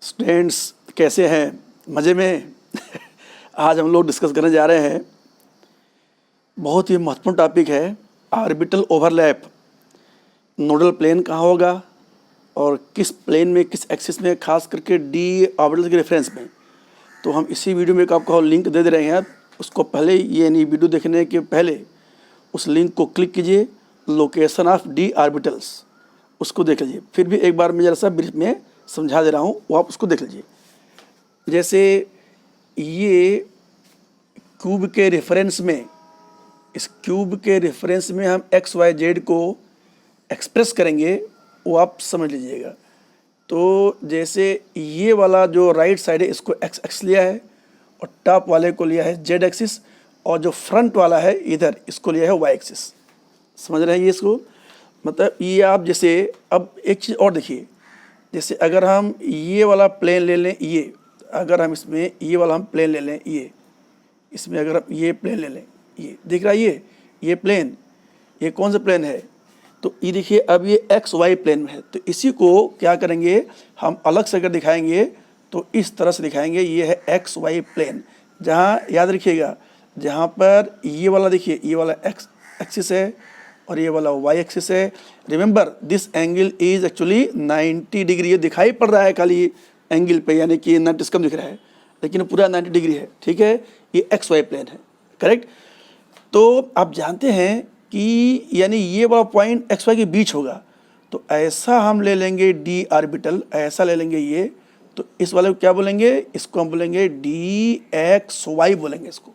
Students कैसे हैं? मज़े में? आज हम लोग डिस्कस करने जा रहे हैं, बहुत ही महत्वपूर्ण टॉपिक है ऑर्बिटल ओवरलैप। नोडल प्लेन कहाँ होगा और किस प्लेन में, किस एक्सिस में, खास करके डी ऑर्बिटल के रेफरेंस में। तो हम इसी वीडियो में आपको लिंक दे रहे हैं। उसको पहले ये नहीं, वीडियो देखने के पहले उस लिंक को क्लिक कीजिए, लोकेशन ऑफ डी ऑर्बिटल्स, उसको देख लीजिए। फिर भी एक बार मैं ज़रा सा ब्रीफ में समझा दे रहा हूँ, वो आप उसको देख लीजिए। जैसे ये क्यूब के रेफरेंस में, इस क्यूब के रेफरेंस में हम एक्स वाई जेड को एक्सप्रेस करेंगे, वो आप समझ लीजिएगा। तो जैसे ये वाला जो राइट साइड है इसको एक्स एक्स लिया है और टॉप वाले को लिया है जेड एक्सिस, और जो फ्रंट वाला है इधर इसको लिया है वाई एक्सिस। समझ रहे हैं ये इसको? मतलब ये आप जैसे, अब एक चीज़ और देखिए, जैसे अगर हम ये वाला प्लेन ले लें, ये अगर हम इसमें ये वाला हम प्लेन ले लें, ये इसमें अगर हम ये प्लेन ले लें, ये दिख रहा है, ये प्लेन, ये कौन सा प्लेन है? तो ये देखिए, अब ये एक्स वाई प्लेन में है। तो इसी को क्या करेंगे हम, अलग से अगर दिखाएंगे तो इस तरह से दिखाएंगे। ये है एक्स वाई प्लेन, जहाँ याद रखिएगा, जहाँ पर ये वाला देखिए, ये वाला एक्स एक्सिस है और ये वाला वाई एक्सिस है। Remember this angle is actually 90 degree. ये दिखाई पड़ रहा है खाली एंगल पे, यानी कि 90 से कम दिख रहा है, लेकिन पूरा 90 डिग्री है। ठीक है, ये एक्स वाई प्लेन है, करेक्ट। तो आप जानते हैं कि यानी ये वाला पॉइंट एक्स वाई के बीच होगा। तो ऐसा हम ले लेंगे डी ऑर्बिटल, ऐसा ले लेंगे ये। तो इस वाले को क्या बोलेंगे? इसको हम बोलेंगे डी एक्स वाई बोलेंगे इसको।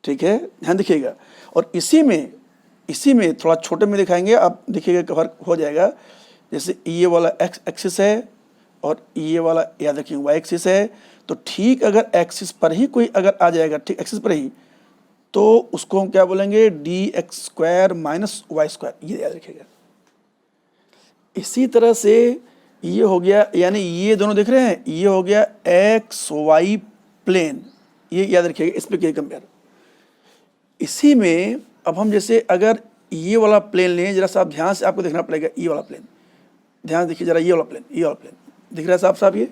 ठीक है, ध्यान देखिएगा। और इसी में थोड़ा छोटे में दिखाएंगे, आप देखिएगा कवर हो जाएगा। जैसे ये वाला एक्स एक्सिस है और ये वाला याद रखिए वाई एक्सिस है। तो ठीक अगर एक्सिस पर ही कोई अगर आ जाएगा, ठीक एक्सिस पर ही, तो उसको हम क्या बोलेंगे? D x square minus Y square, ये याद रखिएगा। इसी तरह से ये हो गया, यानी ये दोनों देख रहे हैं, ये हो गया एक्स वाई प्लेन, ये याद रखिएगा। इस पर क्या कंपेयर। इसी में अब हम जैसे अगर ये वाला प्लेन लें, जरा सा आप ध्यान से आपको देखना पड़ेगा। ये वाला प्लेन, ध्यान देखिए जरा, ये वाला प्लेन, ये वाला प्लेन दिख रहा है साफ साफ ये।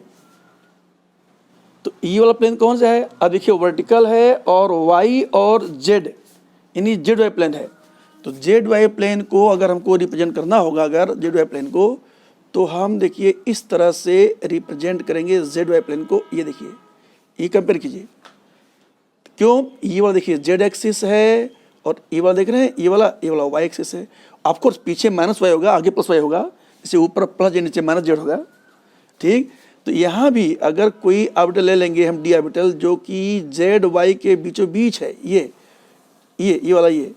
तो ये वाला प्लेन कौन सा है? अब देखिए वर्टिकल है और वाई और जेड, यानी जेड वाई प्लेन है। तो जेड वाई प्लेन को अगर हमको रिप्रेजेंट करना होगा, अगर जेड वाई प्लेन को, तो हम देखिए इस तरह से रिप्रेजेंट करेंगे जेड वाई प्लेन को। ये देखिए, ये कंपेयर कीजिए। क्यों? ये वाला देखिए जेड एक्सिस है और ये वाला देख रहे हैं, ये वाला वाई एक्सिस है। ऑफकोर्स पीछे माइनस वाई होगा, आगे प्लस वाई होगा, जैसे ऊपर प्लस जेड, नीचे माइनस जेड होगा। ठीक, तो यहाँ भी अगर कोई ऑर्बिटल ले लेंगे हम, डी ऑर्बिटल, जो कि जेड वाई के बीचों बीच है, ये वाला ये,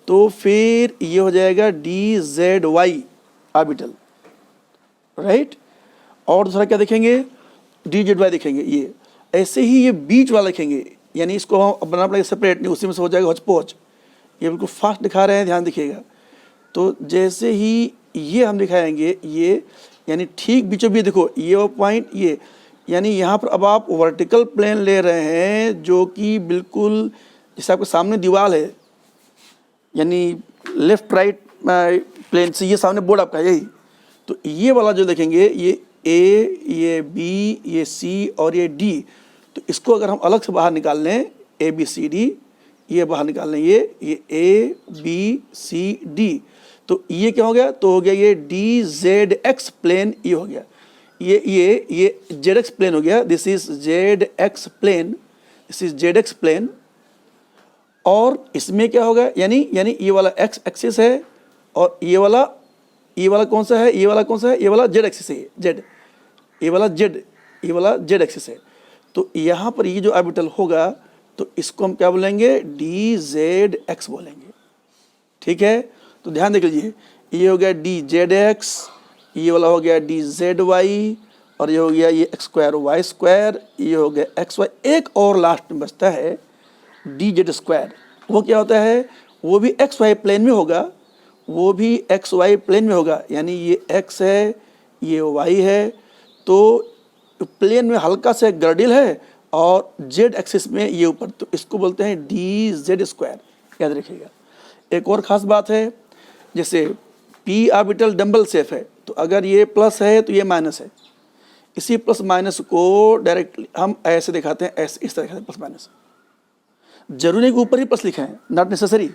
तो फिर ये हो जाएगा D Z Y orbital, right. और दूसरा क्या देखेंगे? डी जेड वाई देखेंगे। ये ऐसे ही ये बीच वाला देखेंगे, यानी इसको हम बनाना पड़ेगा सेपरेट, नहीं उसी में से हो जाएगा हौच-पौच। ये बिल्कुल फास्ट दिखा रहे हैं, ध्यान दिखिएगा। तो जैसे ही ये हम दिखाएंगे, ये यानी ठीक बीचों बीच देखो, ये वो पॉइंट, ये यानी यहाँ पर अब आप वर्टिकल प्लेन ले रहे हैं, जो कि बिल्कुल जैसे आपके सामने दीवार है, यानी लेफ्ट राइट प्लेन से ये सामने बोर्ड आपका यही। तो ये वाला जो देखेंगे, ये ए, ये बी, ये सी और ये डी, तो इसको अगर हम अलग से बाहर निकाल लें, ए बी सी डी, ये बाहर निकाल लें, ये ए बी सी डी, तो ये क्या हो गया? तो हो गया ये डी जेड एक्स प्लेन, ये हो गया। ये जेड एक्स प्लेन हो गया। This is Z x plane, this is Z x plane. और इसमें क्या होगा? यानी ये वाला एक्स एक्सिस है और ये वाला कौन सा है? ये वाला कौन सा है? ये वाला जेड एक्सिस है, जेड, ये वाला जेड एक्सिस है। तो यहाँ पर ये जो ऑर्बिटल होगा, तो इसको हम क्या बोलेंगे? डी जेड एक्स बोलेंगे। ठीक है, तो ध्यान देख लीजिए, ये हो गया डी जेड एक्स, ये वाला हो गया डी जेड वाई, और ये हो गया ये एक्स स्क्वायर वाई स्क्वायर, ये हो गया एक्स वाई। एक और लास्ट में बचता है डी जेड स्क्वायर। वो क्या होता है? वो भी एक्स वाई प्लेन में होगा, वो भी एक्स वाई प्लेन में होगा, यानी ये एक्स है, ये वाई है, तो प्लेन में हल्का सा गर्डिल है और जेड एक्सिस में ये ऊपर, तो इसको बोलते हैं डी जेड स्क्वायर, याद रखिएगा। एक और ख़ास बात है, जैसे पी ऑर्बिटल डंबल शेप है, तो अगर ये प्लस है तो ये माइनस है, इसी प्लस माइनस को डायरेक्टली हम ऐसे दिखाते हैं, ऐसे इस तरह दिखाते हैं प्लस माइनस। जरूरी नहीं कि ऊपर ही प्लस लिखें, नॉट नेसेसरी।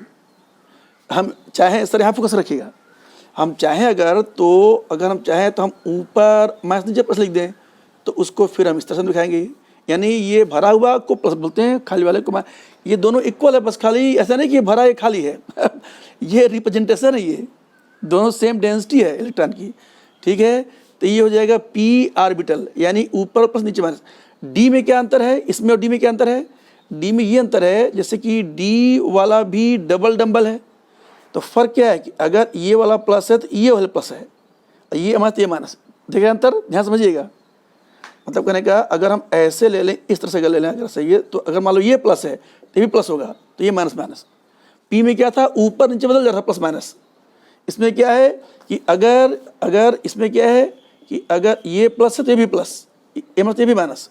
हम चाहें इस तरह यहाँ फोकस रखिएगा, हम चाहें अगर हम चाहें तो हम ऊपर माइनस नीचे प्लस लिख दें, तो उसको फिर हम इस तरह से दिखाएंगे। यानी ये भरा हुआ को प्लस बोलते हैं, खाली वाले को ये दोनों इक्वल है, बस खाली ऐसा नहीं कि ये भरा ये खाली है ये रिप्रेजेंटेशन है, ये दोनों सेम डेंसिटी है इलेक्ट्रॉन की, ठीक है। तो ये हो जाएगा पी ऑर्बिटल, यानी ऊपर प्लस नीचे माइनस। डी में क्या अंतर है, इसमें और डी में क्या अंतर है? डी में ये अंतर है जैसे कि डी वाला भी डबल डंबल है, तो फर्क क्या है कि अगर ये वाला प्लस है तो ये वाला प्लस है, ये हमारा ये माइनस। देखिए अंतर, ध्यान समझिएगा। मतलब कहने का अगर हम ऐसे ले लें, इस तरह से अगर ले लें, अगर सही है तो अगर मान लो ये प्लस है तो ये भी प्लस होगा, तो ये माइनस माइनस। पी में क्या था, ऊपर नीचे बदल जा रहा प्लस माइनस। इसमें क्या है कि अगर इसमें क्या है कि अगर ये प्लस है तो ये भी प्लस, ये मतलब ये भी माइनस,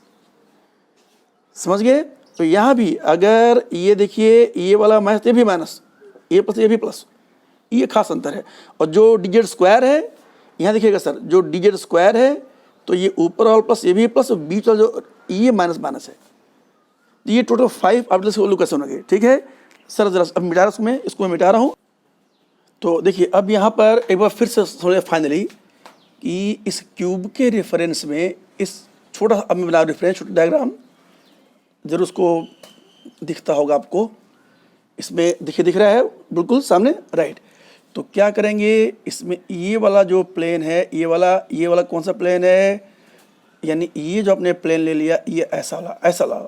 समझ गए। तो यहाँ भी अगर ये देखिए ये वाला माइनस, ये भी माइनस, ये प्लस ये भी प्लस, ये खास अंतर है। और जो डिजिट स्क्वायर है, यहाँ देखिएगा सर, जो डिजिट स्क्वायर है तो ये ऊपर वाला प्लस, ये भी प्लस, और बीच वाला जो ये माइनस माइनस है। तो ये टोटल 5 ऑर्बिटल्स के कैसे होंगे, ठीक है सर। जरा अब मिटा रहा हूँ, इसको मैं मिटा रहा हूँ। तो देखिए अब यहाँ पर एक बार फिर से समझे फाइनली कि इस क्यूब के रेफरेंस में इस छोटा, अब मैं बना रेफरेंस छोटा डायग्राम, जरूर उसको दिखता होगा आपको, इसमें दिख रहा है बिल्कुल सामने, राइट। तो क्या करेंगे, इसमें ये वाला जो प्लेन है, ये वाला कौन सा प्लेन है, यानी ये जो आपने प्लेन ले लिया, ये ऐसा वाला।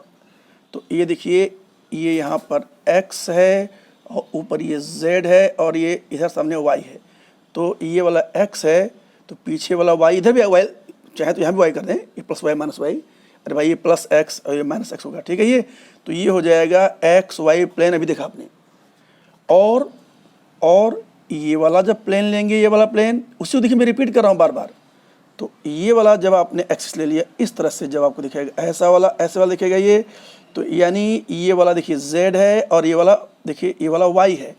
तो ये देखिए ये यहाँ पर x है और ऊपर ये z है और ये इधर सामने y है। तो ये वाला x है तो पीछे वाला y, इधर भी y, चाहे तो यहाँ भी y कर दें, ये प्लस वाई माइनस वाई, अरे भाई ये प्लस x और ये माइनस x होगा, ठीक है। ये तो ये हो जाएगा एक्स वाई प्लेन, अभी देखा आपने। और ये वाला जब प्लेन लेंगे, ये वाला प्लेन, उसी को देखिए मैं रिपीट कर रहा हूँ बार बार। तो ये वाला जब आपने एक्सिस ले लिया, इस तरह से जब आपको दिखेगा ऐसे वाला दिखेगा ये, तो यानी ये वाला देखिए z है और ये वाला देखिए ये वाला y है,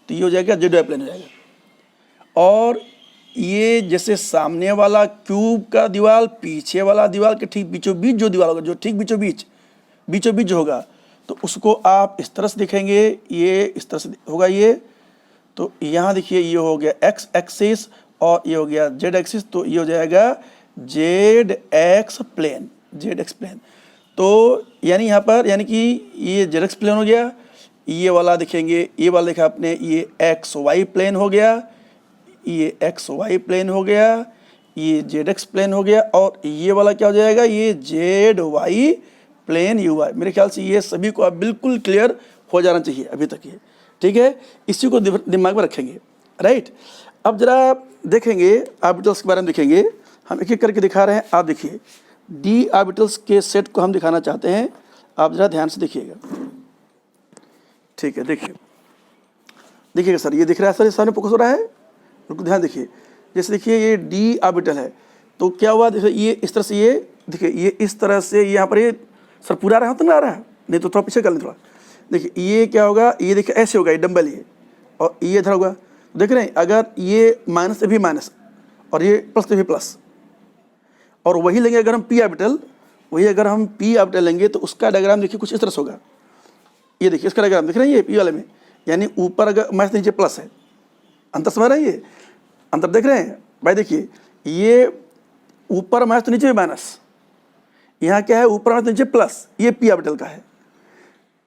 तो ये हो जाएगा जेड वाई प्लेन हो जाएगा। और ये जैसे सामने वाला क्यूब का दीवार पीछे वाला दीवार के ठीक बीचों बीच जो दीवार होगा, जो ठीक बीचों बीच होगा, तो उसको आप इस तरह से दिखेंगे, ये इस तरह से होगा ये। तो यहाँ देखिए ये हो गया x एक्सिस और ये हो गया z एक्सिस, तो ये हो जाएगा ZX प्लेन। तो यानी यहाँ पर यानी कि ये ZX प्लेन हो गया, ये वाला देखेंगे, ये वाला देखा आपने, ये XY प्लेन हो गया, ये XY प्लेन हो गया, ये ZX प्लेन हो गया, और ये वाला क्या हो जाएगा, ये ZY प्लेन UI। मेरे ख्याल से ये सभी को आप बिल्कुल क्लियर हो जाना चाहिए अभी तक ये, ठीक है। इसी को दिमाग में रखेंगे, राइट। अब जरा देखेंगे ऑर्बिटल्स के बारे में, देखेंगे हम एक एक करके दिखा रहे हैं। आप देखिए डी ऑर्बिटल्स के सेट को हम दिखाना चाहते हैं, आप जरा ध्यान से देखिएगा, ठीक है। देखिएगा सर, ये दिख रहा है सर, ये सामने फोकस हो रहा है, बिल्कुल ध्यान देखिए। जैसे देखिए ये डी ऑर्बिटल है, तो क्या हुआ, देखिए ये इस तरह से, ये देखिए ये इस तरह से यहाँ पर, ये सर पूरा रहा तो ना आ रहा है, नहीं तो थोड़ा पीछे कर लें थोड़ा। देखिए ये क्या होगा, ये देखिए ऐसे होगा, ये डंबल ये, और ये इधर होगा, देख रहे हैं। अगर ये माइनस से भी माइनस और ये प्लस से भी प्लस, और वही लेंगे अगर हम पी ऑर्बिटल लेंगे तो उसका डायग्राम देखिए कुछ इस तरह से होगा। ये देखिए इसका डायग्राम दिख रहा है, ये पी वाले में, यानी ऊपर अगर माइनस नीचे प्लस है, अंतर समझ रहे हैं, ये अंतर देख रहे हैं भाई। देखिए ये ऊपर माइनस तो नीचे भी माइनस, यहाँ क्या है ऊपर माइनस नीचे प्लस, ये पी ऑर्बिटल का है।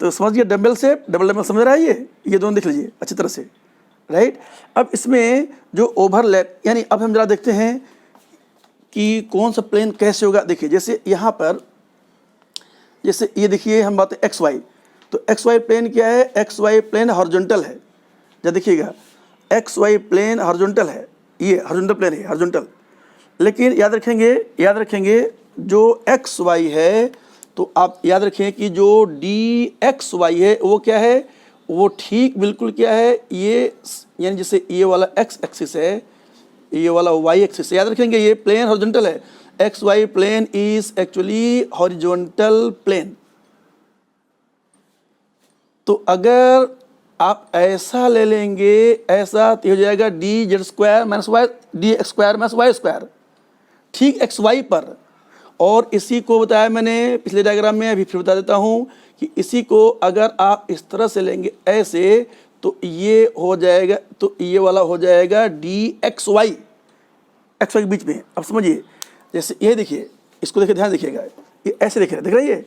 तो समझिए डबल डबल समझ रहा है, ये दोनों देख लीजिए अच्छी तरह से, राइट। अब इसमें जो ओवरलैप, यानी अब हम जरा देखते हैं कि कौन सा प्लेन कैसे होगा। देखिए जैसे यहाँ पर, जैसे ये देखिए हम बात एक्स वाई, तो एक्स वाई प्लेन क्या है, एक्स वाई प्लेन हॉरिजॉन्टल है। जब देखिएगा एक्स वाई प्लेन हॉरिजॉन्टल है, ये हॉरिजॉन्टल प्लेन है, हॉरिजॉन्टल। लेकिन याद रखेंगे जो एक्स वाई है, तो आप याद रखें कि जो डी एक्स वाई है वो क्या है, वो ठीक बिल्कुल क्या है, ये यानी जैसे ये वाला एक्स एक्सिस है, ये वाला वाई एक्सिस है, याद रखेंगे ये प्लेन हॉरिजॉन्टल है। X Y plane is actually horizontal plane. तो अगर आप ऐसा ले लेंगे, ऐसा तो हो जाएगा D Z square minus Y, D x square minus Y square, ठीक एक्स वाई पर। और इसी को बताया मैंने पिछले डायग्राम में, अभी फिर बता देता हूँ कि इसी को अगर आप इस तरह से लेंगे ऐसे, तो ये हो जाएगा, तो ये वाला हो जाएगा dxy, एक्स वाई के बीच में। अब समझिए, जैसे ये देखिए, इसको देखिए, ध्यान देखिएगा, ये ऐसे देख रही है,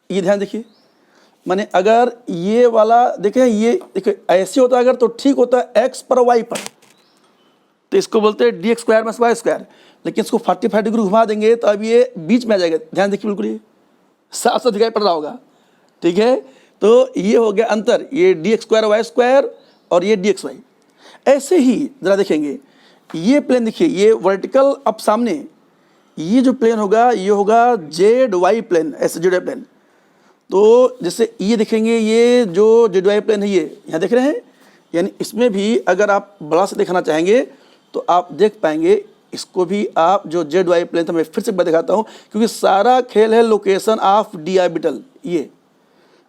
ये ध्यान देखिए, माने अगर ये वाला देखें, ये देखिए ऐसे होता अगर तो ठीक होता है x पर y पर, तो इसको बोलते हैं dx square minus Y square. लेकिन इसको 45 डिग्री घुमा देंगे तो अब ये बीच में आ जाएगा। ध्यान देखिए, बिल्कुल ये साफ साफ दिखाई पड़ रहा होगा, ठीक है। तो ये हो गया अंतर, ये dx स्क्वायर वाई स्क्वायर और ये dx वाई। ऐसे ही जरा देखेंगे, ये प्लेन देखिए, ये वर्टिकल अब सामने, ये जो प्लेन होगा ये होगा जेड वाई प्लेन, ऐसे जेड वाई प्लेन। तो जैसे ये देखेंगे, ये जो जेड वाई प्लेन है ये यहाँ देख रहे हैं, यानी इसमें भी अगर आप बड़ा से देखना चाहेंगे तो आप देख पाएंगे। इसको भी आप जो जेड वाई प्लेन था, मैं फिर से दिखाता हूँ, क्योंकि सारा खेल है लोकेशन ऑफ डी ऑर्बिटल। ये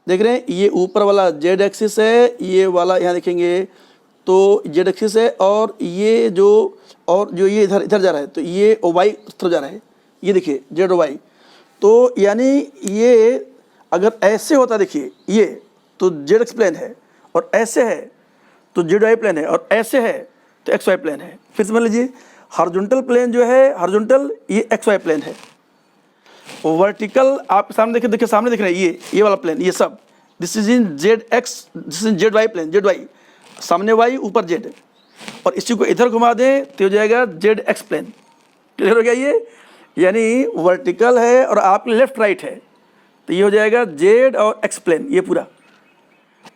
देख रहे हैं, ये ऊपर वाला जेड एक्सिस है, ये वाला यहाँ देखेंगे तो जेड एक्सिस है, और ये जो ये इधर इधर जा रहा है, तो ये वाई तरफ जा रहा है, ये देखिए जेड वाई। तो यानी ये अगर ऐसे होता, देखिए ये तो जेड एक्स प्लेन है, और ऐसे है तो जेड वाई प्लेन है, और ऐसे है तो एक्स वाई प्लेन है। फिर समझ लीजिए, हॉरिजॉन्टल प्लेन जो है, हॉरिजॉन्टल ये एक्स वाई प्लेन है। वर्टिकल आप सामने देखिए सामने देख रहे हैं, ये वाला प्लेन, ये सब this is in Z X, this is Z Y plane, Z Y सामने वाई ऊपर जेड, और इसी को इधर घुमा दें तो हो जाएगा जेड एक्स प्लेन। क्लियर हो गया ये, यानी वर्टिकल है और आपके लेफ्ट राइट है, तो ये हो जाएगा जेड और एक्स प्लेन ये पूरा,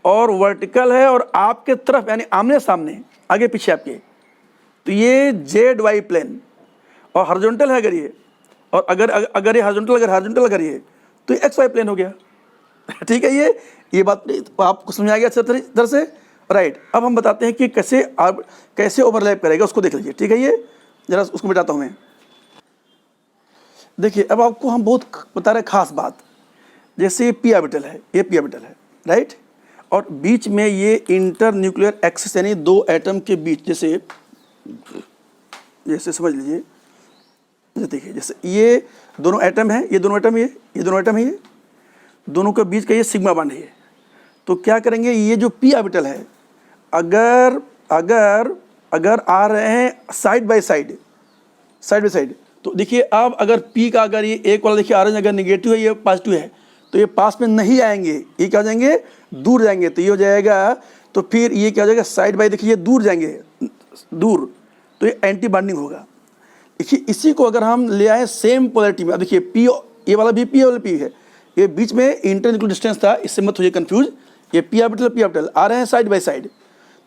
और वर्टिकल है और आपके तरफ यानी आमने सामने आगे पीछे आपके, तो ये जेड वाई प्लेन। और हॉरिजॉन्टल है अगर ये, और अगर ये हॉरिजॉन्टल अगर ये, तो ये एक्स वाई प्लेन हो गया। ठीक है, ये बात तो आपको समझ आ गया अच्छे तरह से, राइट। अब हम बताते हैं कि कैसे ओवरलैप करेगा, उसको देख लीजिए। ठीक है, ये जरा उसको बताता हूँ मैं। देखिए, अब आपको हम बहुत बता रहे खास बात, जैसे ये पी ऑर्बिटल है, ये पी ऑर्बिटल है, राइट, और बीच में ये इंटर न्यूक्लियर एक्सिस यानी दो एटम के बीच, जैसे समझ लीजिए, जैसे देखिए, जैसे ये दोनों एटम है, ये दोनों एटम, ये दोनों एटम है, ये दोनों के बीच का ये सिग्मा बॉन्ड है। तो क्या करेंगे, ये जो पी ऑर्बिटल है, अगर आ रहे हैं साइड बाय साइड, तो देखिए अब अगर पी का अगर ये एक वाला देखिए ऑरेंज अगर नेगेटिव है, ये पॉजिटिव है, तो ये पास में नहीं आएंगे, ये क्या हो जाएंगे, दूर जाएंगे। तो ये हो जाएगा, तो फिर ये क्या हो जाएगा, साइड बाय देखिए दूर जाएंगे, दूर, तो ये एंटी बॉन्डिंग होगा। देखिए इसी को अगर हम ले आए सेम पोलैरिटी में, अब देखिए पी, ये वाला भी पी वाला पी है, ये बीच में इंटरन्यूक्लियर डिस्टेंस था, इससे मत होइए कंफ्यूज। ये पी ऑर्बिटल आ रहे हैं साइड बाय साइड,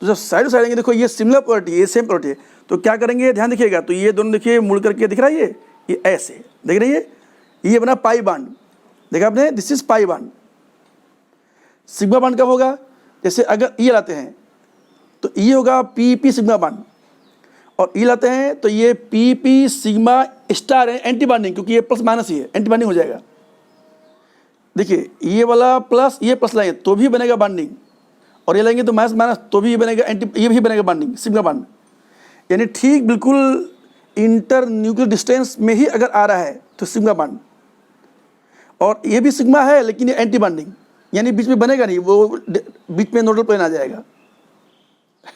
तो जब साइड बाय साइड आएंगे, देखो ये सिमिलर पोलैरिटी, ये सेम पोलैरिटी है, तो क्या करेंगे, ध्यान देखिएगा, तो ये दोनों देखिए मुड़ करके दिख रहा है, ये ऐसे देख रही है, ये बना पाई बॉन्ड, देखा आपने, this is pi bond. Sigma bond कब होगा, जैसे अगर ये लाते हैं तो ये होगा पी पी सिग्मा बॉन्ड, और ये लाते हैं तो ये पी पी सिग्मा स्टार है, एंटी बॉन्डिंग, क्योंकि ये प्लस माइनस ही है, एंटी बॉन्डिंग हो जाएगा। देखिए ये वाला प्लस, ये प्लस लाएंगे तो भी बनेगा बॉन्डिंग, और ये लेंगे तो माइनस माइनस तो भी बनेगा एंटी, ये भी बनेगा बॉन्डिंग, सिग्मा बॉन्ड। यानी ठीक बिल्कुल इंटर न्यूक्लियर डिस्टेंस में ही अगर आ रहा है तो सिग्मा बॉन्ड, और ये भी सिग्मा है लेकिन ये एंटी बॉन्डिंग, यानी बीच में बनेगा नहीं, वो बीच में नोडल प्लेन आ जाएगा।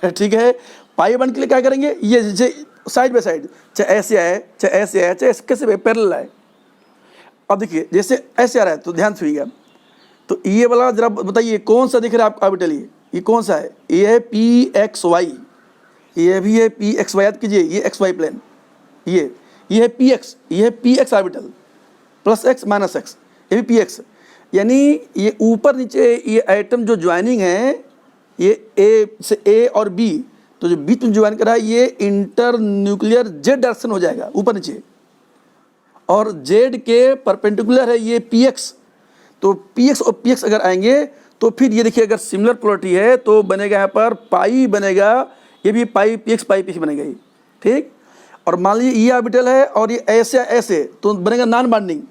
ठीक है, पाई बॉन्ड के लिए क्या करेंगे, ये जैसे साइड बाय साइड, चाहे ऐसे आए चाहे ऐसे आए चाहे कैसे पैरेलल आए। अब देखिए जैसे ऐसे आ रहा है तो ध्यान सुनिएगा, तो ये वाला जरा बताइए कौन सा दिख रहा है आप ऑर्बिटल, ये कौन सा है, ये है पी एक्स वाई, ये भी है पी एक्स वाई, याद कीजिए ये एक्स वाई प्लेन, ये है पी एक्स, ये है P x orbital, plus x minus x, ये भी पी एक्स। यानी ये ऊपर नीचे ये एटम जो ज्वाइनिंग है, ये ए से ए और बी, तो जो बीच में ज्वाइन करा है ये इंटर न्यूक्लियर जेड डायरेक्शन हो जाएगा ऊपर नीचे, और जेड के परपेंडिकुलर है ये पी एक्स। तो पी एक्स और पी एक्स अगर आएंगे तो फिर ये देखिए, अगर सिमिलर पोलैरिटी है तो बनेगा यहाँ पर पाई बनेगा, ये भी पाई पी एक्स बनेगा ये, ठीक। और मान लीजिए ये ऑर्बिटल है और ये ऐसे तो बनेगा नॉन बॉन्डिंग।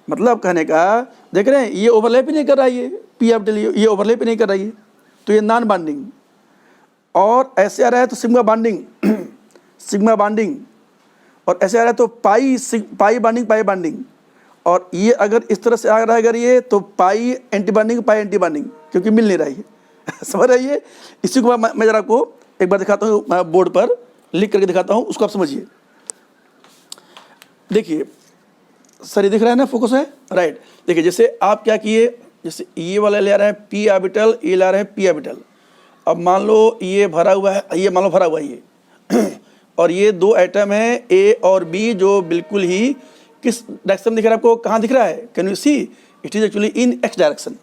मतलब कहने का, देख रहे हैं ये ओवरलैप ही नहीं कर रहा है, ये पी ऑर्बिटल ये ओवरलैप ही नहीं कर रहा है, तो ये नॉन बॉन्डिंग। और ऐसे आ रहा है तो सिग्मा बॉन्डिंग, सिग्मा बॉन्डिंग, और ऐसे आ रहा है तो पाई बाइंडिंग, और ये अगर इस तरह से आ रहा है अगर ये, तो पाई एंटी बाइंडिंग, क्योंकि मिल नहीं रहा है समझ रही है। इसी को मैं जरा आपको एक बार दिखाता हूँ, बोर्ड पर लिख करके दिखाता हूँ, उसको आप समझिए। देखिए सर, ये दिख रहा है ना, फोकस है, राइट। देखिए जैसे आप क्या किए, जैसे ये वाला ले आ रहे हैं पी ऑर्बिटल, ये ला रहे हैं पी ऑर्बिटल। अब मान लो ये भरा हुआ है, ये मान लो भरा हुआ है ये और ये दो एटम है ए और बी, जो बिल्कुल ही किस डायरेक्शन दिख रहा है आपको, कहाँ दिख रहा है, can you see, it is actually in X direction.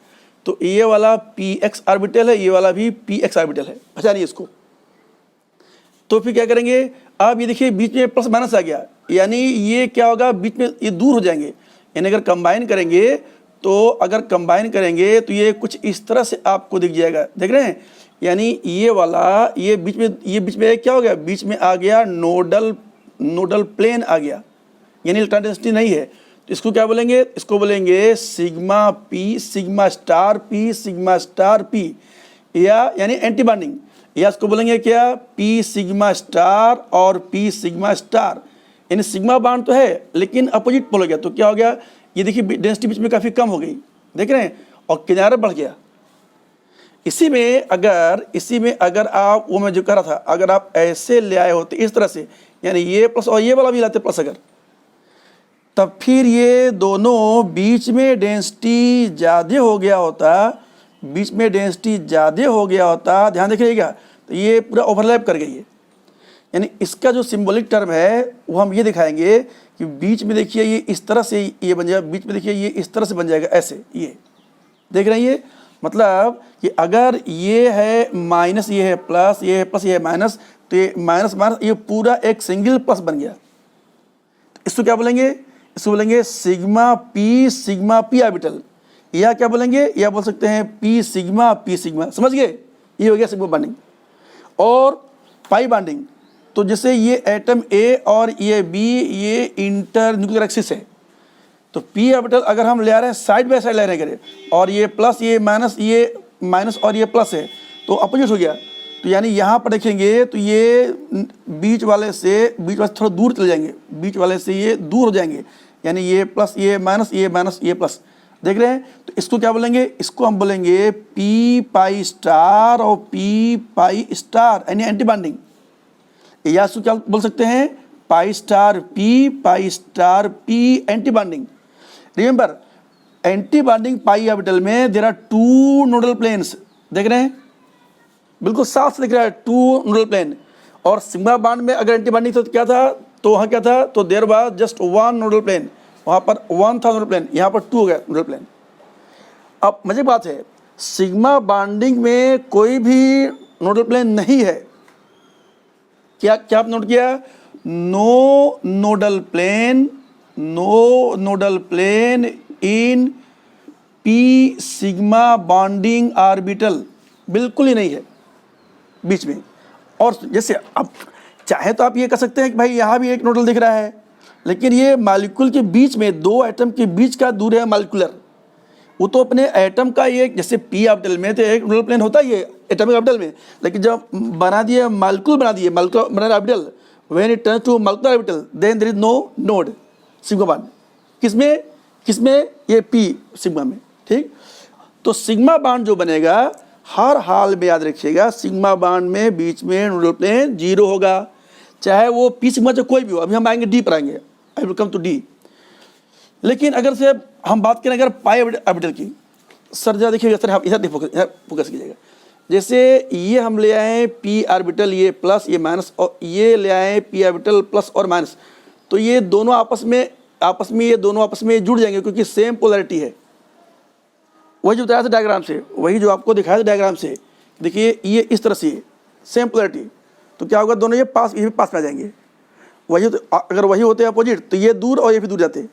तो ये वाला पी एक्स ऑर्बिटल है, ये वाला भी पी एक्स ऑर्बिटल है, पहचानिए इसको। तो फिर क्या करेंगे, अब ये देखिए बीच में प्लस माइनस आ गया, यानी ये क्या होगा, बीच में ये दूर हो जाएंगे, यानी अगर कंबाइन करेंगे तो ये कुछ इस तरह से आपको दिख जाएगा, देख रहे हैं। यानी ये वाला ये बीच में क्या हो गया, बीच में आ गया नोडल प्लेन आ गया, यानी इलेक्ट्रॉन डेंसिटी नहीं है। तो इसको क्या बोलेंगे, इसको बोलेंगे sigma P sigma star P, या यानी एंटी बॉन्डिंग, या इसको बोलेंगे क्या, पी सिग्मा स्टार और पी सिग्मा स्टार, यानी सिग्मा बॉन्ड तो है लेकिन अपोजिट पोल हो गया। तो क्या हो गया, ये देखिए डेंसिटी बीच में काफ़ी कम हो गई, देख रहे हैं, और किनारा बढ़ गया। इसी में अगर आप, वो मैं जो कह रहा था, अगर आप ऐसे ले आए होते इस तरह से, यानी ये प्लस और ये वाला भी लाते प्लस, अगर तब फिर ये दोनों बीच में डेंसिटी ज़्यादा हो गया होता, ध्यान देखिएगा। तो ये पूरा ओवरलैप कर गई है, यानी इसका जो सिंबॉलिक टर्म है वो हम ये दिखाएंगे कि बीच में देखिए ये इस तरह से ये बन जाएगा, बीच में देखिए ये इस तरह से बन जाएगा, ऐसे, ये देख रहे हैं। ये मतलब कि अगर ये है माइनस, ये है प्लस, ये है प्लस, ये है माइनस, तो ये माइनस ये पूरा एक सिंगल प्लस बन गया। तो इसको क्या बोलेंगे, इसको बोलेंगे सिग्मा पी ऑर्बिटल, या क्या बोलेंगे, या बोल सकते हैं पी सिग्मा, समझ गए, ये हो गया सिग्मा बॉन्डिंग। और पाई बॉन्डिंग, तो जैसे ये एटम ए और ये बी, ये इंटर न्यूक्लियर एक्सिस है, तो पी ऑर्बिटल अगर हम ले आ रहे हैं साइड बाय साइड ले रहे हैं, और ये प्लस, ये माइनस और ये प्लस है, तो अपोजिट हो गया। तो यानी यहाँ पर देखेंगे तो ये बीच वाले से थोड़ा दूर चले जाएंगे, बीच वाले से ये दूर हो जाएंगे, यानी ये प्लस, ये माइनस, ये प्लस, देख रहे हैं। तो इसको क्या बोलेंगे, इसको हम बोलेंगे पी पाई स्टार और पी पाई स्टार, यानी एंटी बॉन्डिंग, या इसको क्या बोल सकते हैं, pi star P anti bonding. Remember, anti bonding पाई ऑर्बिटल में देयर आर 2 नोडल प्लेन्स, देख रहे हैं, बिल्कुल साफ से दिख रहा है, 2 नोडल प्लेन। और सिग्मा बॉन्ड में अगर एंटी बॉन्डिंग तो क्या था, तो वहाँ क्या था, तो there was just 1 nodal plane, वहाँ पर 1 था नोडल प्लेन, यहाँ पर 2 हो गया नोडल प्लेन। अब मजे बात है, सिग्मा बॉन्डिंग में कोई भी नोडल प्लेन नहीं है, क्या आप नोट किया, no nodal plane in P sigma bonding orbital, बिल्कुल ही नहीं है बीच में। और जैसे अब चाहे तो आप ये कह सकते हैं कि भाई यहाँ भी एक नोडल दिख रहा है, लेकिन ये मॉलिक्यूल के बीच में, दो एटम के बीच का दूर है मॉलिक्यूलर, वो तो अपने एटम का ये, जैसे पी ऑर्बिटल में तो एक नोडल प्लेन होता ही है एटॉमिक ऑर्बिटल में, लेकिन जब molecule orbital, when it turns to molecular orbital then there is no node sigma bond, किसमें ये पी सिग्मा में, ठीक। तो सिग्मा बॉन्ड जो बनेगा, हर हाल में याद रखिएगा, सिग्मा बॉन्ड में बीच में नोडल प्लेन 0 होगा, चाहे वो पी सिग्मा से कोई भी हो। अभी हम आएंगे डी पर आएंगे, I will come to D. लेकिन अगर से हम बात करें अगर पाई ऑर्बिटल की, सर जरा देखिएगा, सर आप इधर फोकस कीजिएगा। जैसे ये हम ले आए पी ऑर्बिटल, ये प्लस, ये माइनस, और ये ले आए पी ऑर्बिटल प्लस और माइनस, तो ये दोनों आपस में जुड़ जाएंगे, क्योंकि सेम पोलैरिटी है। वही जो बताया था डायग्राम से, वही जो आपको दिखाया था डायग्राम से, देखिए ये इस तरह से सेम पोलैरिटी, तो क्या होगा, दोनों ये भी पास में आ जाएंगे। वही तो, अगर वही होते अपोजिट तो ये दूर और ये भी दूर जाते,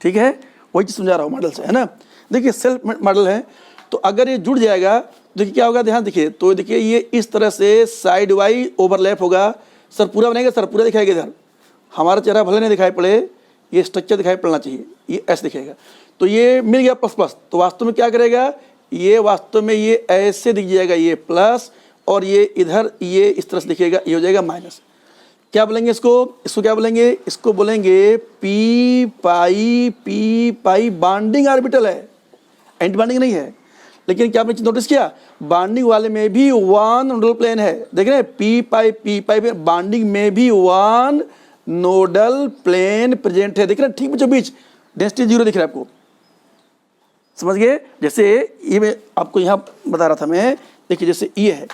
ठीक है, वही चीज़ समझा रहा हूँ मॉडल से, है ना। देखिए सेल्फ मॉडल है, तो अगर ये जुड़ जाएगा, देखिए क्या होगा, ध्यान देखिए, तो देखिए ये इस तरह से साइड वाइज ओवरलैप होगा। सर पूरा बनेगा, सर पूरा दिखाएगा, इधर हमारा चेहरा भले नहीं दिखाई पड़े, ये स्ट्रक्चर दिखाई पड़ना चाहिए, ये ऐसे दिखेगा। तो ये मिल गया प्लस प्लस, तो वास्तव में क्या करेगा, ये वास्तव में ये ऐसे दिख जाएगा, ये प्लस, और ये इधर ये इस तरह से दिखेगा, ये हो जाएगा माइनस। क्या बोलेंगे इसको क्या बोलेंगे, इसको बोलेंगे पी पाई बॉन्डिंग ऑर्बिटल है, एंटी बॉन्डिंग नहीं है। लेकिन क्या आपने नोटिस किया, बॉन्डिंग वाले में भी वन नोडल प्लेन है, देख रहे हैं, पी पाई बॉन्डिंग में भी वन नोडल प्लेन प्रेजेंट है, देख रहे हैं, ठीक बीचों बीच, डेंसिटी 0 दिख रहा है आपको, समझ गए। जैसे ये मैं आपको यहाँ बता रहा था मैं, देखिए जैसे ये है,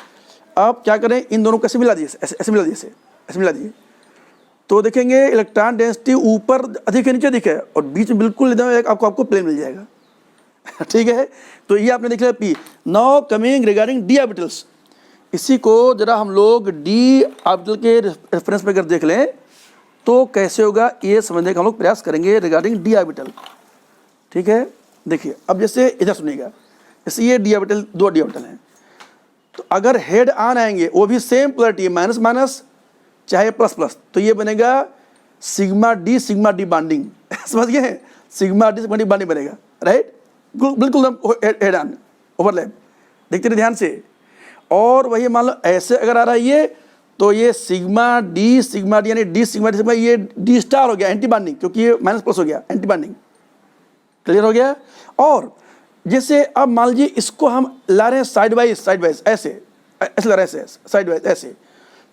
आप क्या करें, इन दोनों को कैसे मिला दिए, ऐसे मिला दिए, ऐसे मिला दिए, तो देखेंगे इलेक्ट्रॉन डेंसिटी ऊपर अधिक है नीचे अधिक है, और बीच में बिल्कुल एकदम आपको प्लेन मिल जाएगा। ठीक है, तो ये आपने देख लिया P. Now coming regarding D orbitals, इसी को जरा हम लोग डी ऑर्बिटल के रेफरेंस में अगर देख लें तो कैसे होगा ये समझने का हम लोग प्रयास करेंगे रिगार्डिंग डी ऑर्बिटल। ठीक है, देखिए अब जैसे इधर सुनिएगा, जैसे ये डी ऑर्बिटल, 2 डी ऑर्बिटल हैं, तो अगर हेड ऑन आएंगे वो भी सेम पोलैरिटी है, माइनस माइनस चाहे प्लस प्लस, तो ये बनेगा सिग्मा डी बॉन्डिंग। समझ गए, सिग्मा डी बॉन्डिंग बनेगा, राइट, बिल्कुल हेड ऑन ओवरलैप, देखते रहे ध्यान से। और वही मान लो ऐसे अगर आ रहा है ये, तो ये सिग्मा डी यानी डी सिग्मा ये डी स्टार हो गया एंटी बॉन्डिंग, क्योंकि ये माइनस प्लस हो गया एंटी बॉन्डिंग, क्लियर हो गया। और जैसे अब मान लीजिए इसको हम ला रहे हैं साइड वाइज ऐसे ला रहे हैं साइड वाइज ऐसे,